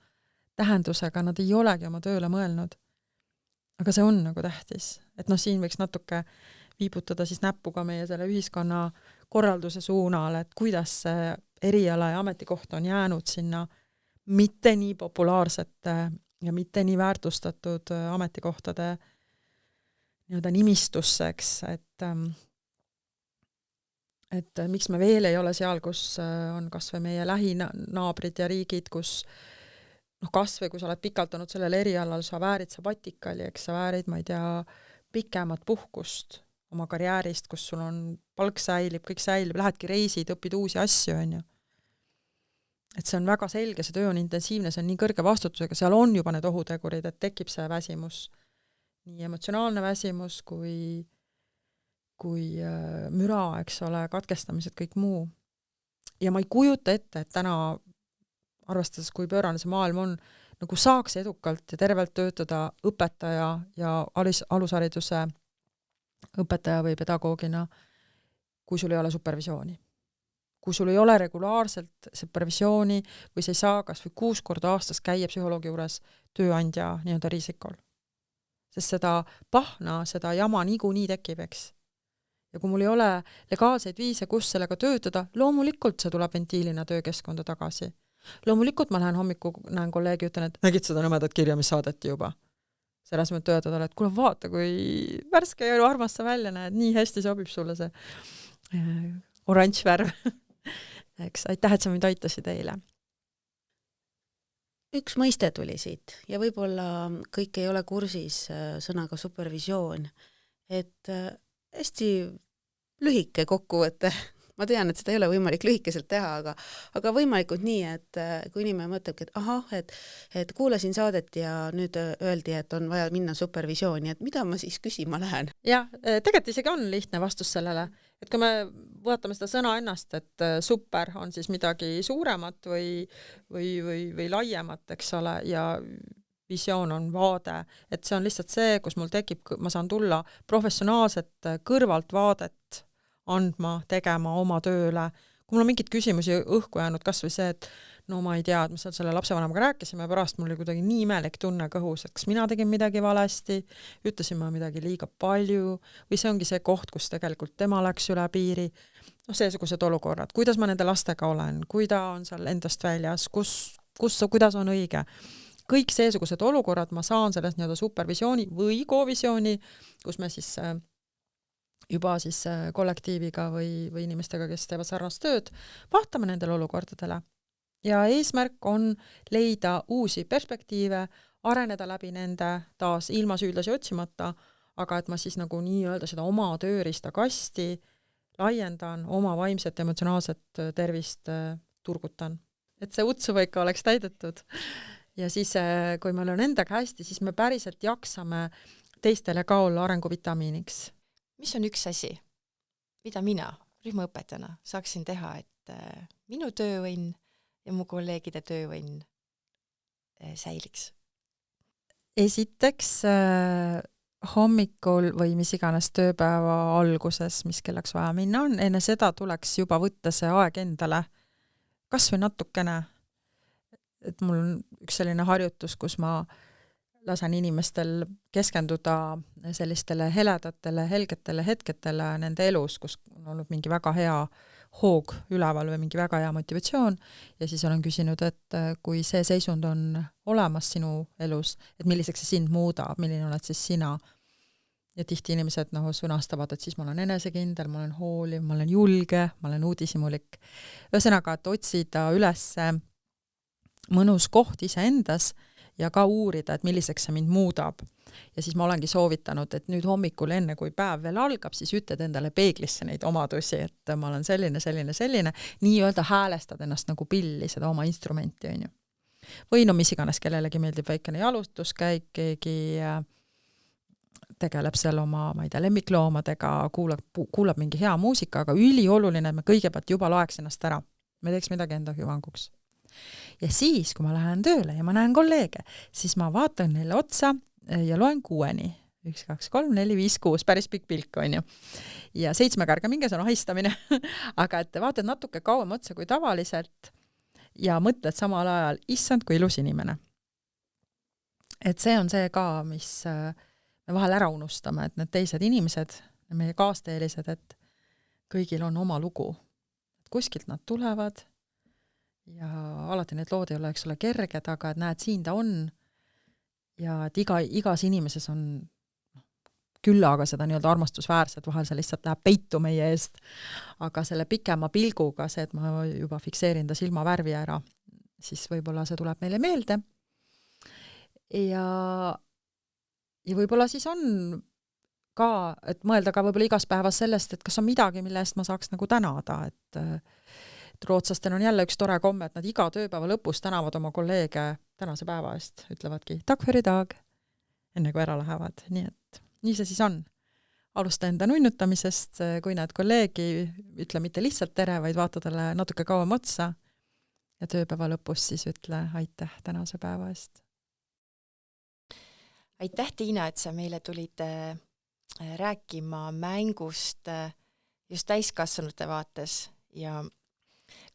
[SPEAKER 4] tähendusega nad ei olegi oma tööle mõelnud. Aga see on nagu tähtis. Et siin võiks natuke viibutada siis näppuga meie selle ühiskonna korralduse suunal, et kuidas see eriala ja ametikoht on jäänud sinna mitte nii populaarsete ja mitte nii väärtustatud ametikohtade nii-öelda nimistusseks, et miks me veel ei ole seal, kus on kas või meie lähinaabrid ja riigid, kus kas või kui sa oled pikalt olnud sellel erialal, sa väärid sabatikali, eks sa väärid, ma ei tea, pikemat puhkust oma karjäärist, kus sul on palk säilib, kõik säilib, lähedki reisid, õpid uusi asju, on ju. Et see on väga selge, see töö on intensiivne, see on nii kõrge vastutusega, seal on juba need ohutegurid, et tekib see väsimus, nii emotsionaalne väsimus kui müra, eks ole, katkestamised, kõik muu. Ja ma ei kujuta ette, et täna, arvestades, kui pöörane see maailm on, nagu saaks edukalt ja tervelt töötada õpetaja ja alushariduse õpetaja või pedagoogina, kui sul ei ole supervisiooni. Kui sul ei ole regulaarselt supervisiooni või sa ei saa kas või 6 korda aastas käia psühholoogi juures tööandja nii-öelda riisikol. Sest seda pahna, seda jama niikuinii tekib, eks. Ja kui mul ei ole legaalseid viise, kus sellega töötada, loomulikult see tuleb ventiilina töökeskkonda tagasi. Loomulikult ma lähen hommikul, näen kolleegi, ütlen, et nägid seda nõmedat kirja, mis saadeti juba. Selles mõttes öelda talle, et kuule, vaata, kui värske ja armas sa välja näed, nii hästi sobib sulle see oranž värv. Eks, aitäh, et sa mind aitasid eile.
[SPEAKER 3] Üks mõiste tuli siit ja võib-olla kõik ei ole kursis sõnaga supervisioon, et hästi lühike kokkuvõte. Ma tean, et seda ei ole võimalik lühikeselt teha, aga võimalikult nii, et kui inimene mõtlebki, et ahah, et kuulasin saadet ja nüüd öeldi, et on vaja minna supervisiooni, et mida ma siis küsima lähen?
[SPEAKER 4] Jah, tegelikult isegi on lihtne vastus sellele, et kui me vaatame seda sõna ennast, et super on siis midagi suuremat või laiemat, eks ole, ja visioon on vaade, et see on lihtsalt see, kus mul tekib, ma saan tulla professionaalset kõrvalt vaadet andma, tegema oma tööle. Kui mul on mingid küsimusi õhku jäänud, kas või see, et no ma ei tea, et me selle lapsevanemaga rääkisime ja pärast mul oli kuidagi nii imelik tunne kõhus, et kas mina tegin midagi valesti, ütlesin ma midagi liiga palju või see ongi see koht, kus tegelikult tema läks üle piiri. Seesugused olukorrad, kuidas ma nende lastega olen, kui ta on seal endast väljas, kuidas on õige. Kõik seesugused olukorrad ma saan sellest nii-öelda supervisiooni või kovisiooni, kus me siis juba siis kollektiiviga või inimestega, kes teevad sarnast tööd, vaatame nendele olukordadele. Ja eesmärk on leida uusi perspektiive, areneda läbi nende taas ilma süüdlasi otsimata, aga et ma siis nagu nii-öelda seda oma tööriista kasti laiendan, oma vaimset emotsionaalset tervist turgutan. Et see utsuva ikka oleks täidetud. Ja siis, kui meil on endaga hästi, siis me päriselt jaksame teistele ka olla arenguvitamiiniks.
[SPEAKER 2] Mis on üks asi, mida mina rühmaõpetajana saaksin teha, et minu tööõnn ja mu kolleegide tööõnn säiliks?
[SPEAKER 4] Esiteks hommikul või mis iganes tööpäeva alguses, mis kellaks vaja minna on, enne seda tuleks juba võtta see aeg endale, kas või natukene. Et mul on üks selline harjutus, kus ma lasen inimestel keskenduda sellistele heledatele, helgetele hetketele nende elus, kus on olnud mingi väga hea hoog üleval või mingi väga hea motivatsioon ja siis olen küsinud, et kui see seisund on olemas sinu elus, et milliseks see sind muudab, milline oled siis sina. Ja tihti inimesed sõnastavad, et siis ma olen enesekindel, ma olen hooliv, ma olen julge, ma olen uudishimulik. Ühesõnaga, et otsida üles mõnus koht iseendas ja ka uurida, et milliseks see mind muudab. Ja siis ma olengi soovitanud, et nüüd hommikul enne, kui päev veel algab, siis ütled endale peeglisse neid omadusi, et ma olen selline, nii-öelda häälestad ennast nagu pilli, seda oma instrumenti, on ju. Või mis iganes, kellelegi meeldib väikene jalutuskäik, keegi tegeleb seal oma, ma ei tea, lemmikloomadega, kuulab mingi hea muusika, aga ülioluline, et me kõigepealt juba loeks ennast ära. Me teeks midagi enda hüvanguks. Ja siis, kui ma lähen tööle ja ma näen kolleege, siis ma vaatan neile otsa ja loen 6-ni. 1, 2, 3, 4, 5, 6, päris pikk pilk on ju. Ja 7 ärge minge, see on ahistamine. Aga et vaatad natuke kauem otsa kui tavaliselt ja mõtled samal ajal, issand, kui ilus inimene. Et see on see ka, mis me vahel ära unustame, et need teised inimesed, meie kaasteelised, et kõigil on oma lugu. Kuskilt nad tulevad ja alati need lood ei ole, eks ole, kerged, aga et näed, siin ta on ja et igas inimeses on küllaga seda nii-öelda armastusväärset, vahel see lihtsalt läheb peitu meie eest, aga selle pikema pilguga, see, et ma juba fikseerin ta silmavärvi ära, siis võib-olla see tuleb meile meelde ja võib-olla siis on ka, et mõelda ka võib-olla igas päevas sellest, et kas on midagi, mille eest ma saaks nagu tänada, et rootslastel on jälle üks tore komme, et nad iga tööpäeva lõpus tänavad oma kolleege tänase päeva eest, ütlevadki tak för idag, enne kui ära lähevad, nii et nii see siis on. Alusta enda nunnutamisest, kui näed kolleegi, ütle mitte lihtsalt tere, vaid vaata talle natuke kauem otsa ja tööpäeva lõpus siis ütle aitäh tänase päeva eest.
[SPEAKER 2] Aitäh, Tiina, et sa meile tulid rääkima mängust just täiskasvanute vaates ja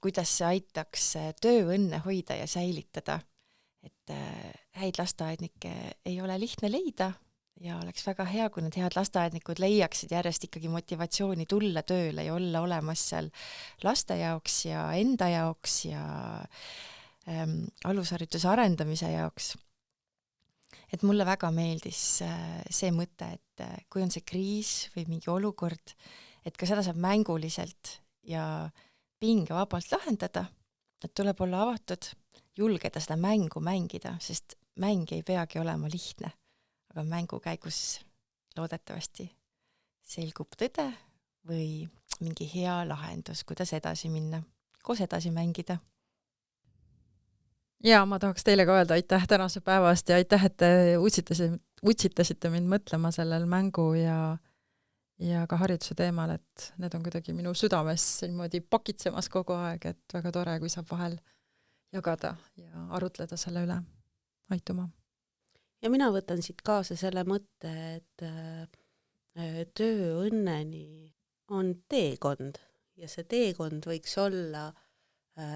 [SPEAKER 2] kuidas see aitaks tööõnne hoida ja säilitada. Et häid lasteaednikke ei ole lihtne leida ja oleks väga hea, kui need head lasteaednikud leiaksid järjest ikkagi motivatsiooni tulla tööle ja olla olemas seal laste jaoks ja enda jaoks ja alushariduse arendamise jaoks. Et mulle väga meeldis see mõte, et kui on see kriis või mingi olukord, et ka seda saab mänguliselt ja pingevabalt lahendada, et tuleb olla avatud, julgeda seda mängu mängida, sest mäng ei peagi olema lihtne, aga mängu käigus loodetavasti selgub tõde või mingi hea lahendus, kuidas edasi minna, koos edasi mängida.
[SPEAKER 4] Ja ma tahaks teile ka öelda aitäh tänase päevast ja aitäh, et te utsitasite mind mõtlema sellel mängu ja ka hariduse teemal, et need on kuidagi minu südames niimoodi pakitsemas kogu aeg, et väga tore, kui saab vahel jagada ja arutleda selle üle. Aituma.
[SPEAKER 3] Ja mina võtan siit kaasa selle mõtte, et tööõnneni on teekond ja see teekond võiks olla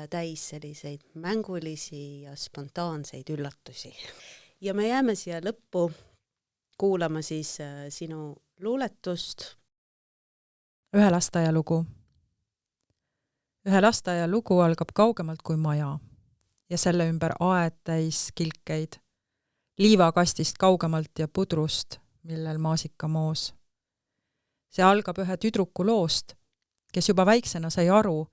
[SPEAKER 3] täis selliseid mängulisi ja spontaanseid üllatusi. Ja me jääme siia lõppu kuulama siis sinu luuletust.
[SPEAKER 4] Ühe lasteaia lugu. Ühe lasteaia lugu algab kaugemalt kui maja ja selle ümber aed täis kilkeid, liivakastist kaugemalt ja pudrust, millel maasikamoos. See algab ühe tüdruku loost, kes juba väiksena sai aru,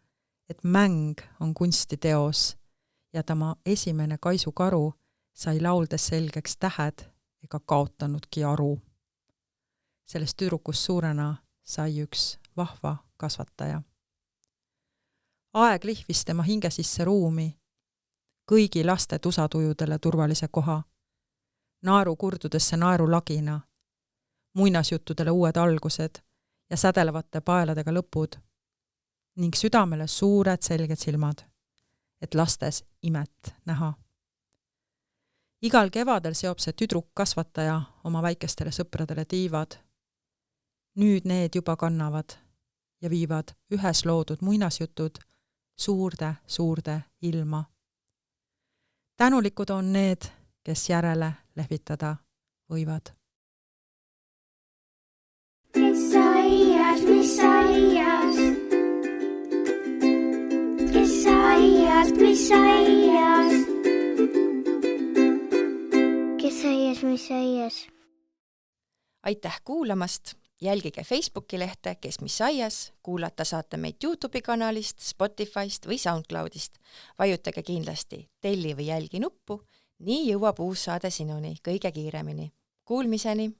[SPEAKER 4] et mäng on kunstiteos ja tema esimene kaisukaru sai lauldes selgeks tähed ega kaotanudki aru. Sellest tüdrukust suurena sai üks vahva kasvataja. Aeg lihvis tema hinge sisse ruumi, kõigi laste tusatujudele turvalise koha, naeru kurdudesse naeru lagina, muinasjuttudele uued algused ja sädelevate paeladega lõpud, ning südamele suured selged silmad, et lastes imet näha. Igal kevadel seob see tüdruk kasvataja oma väikestele sõpradele tiivad. Nüüd need juba kannavad ja viivad ühes loodud muinasjutud suurde ilma. Tänulikud on need, kes järele lehvitada võivad.
[SPEAKER 1] Mis aias?
[SPEAKER 2] Aitäh kuulamast! Jälgige Facebooki lehte Kes mis aias, kuulata saate meid YouTube'i kanalist, Spotify'st või SoundCloud'ist. Vajutage kindlasti telli või jälgi nuppu, nii jõuab uus saade sinuni kõige kiiremini. Kuulmiseni!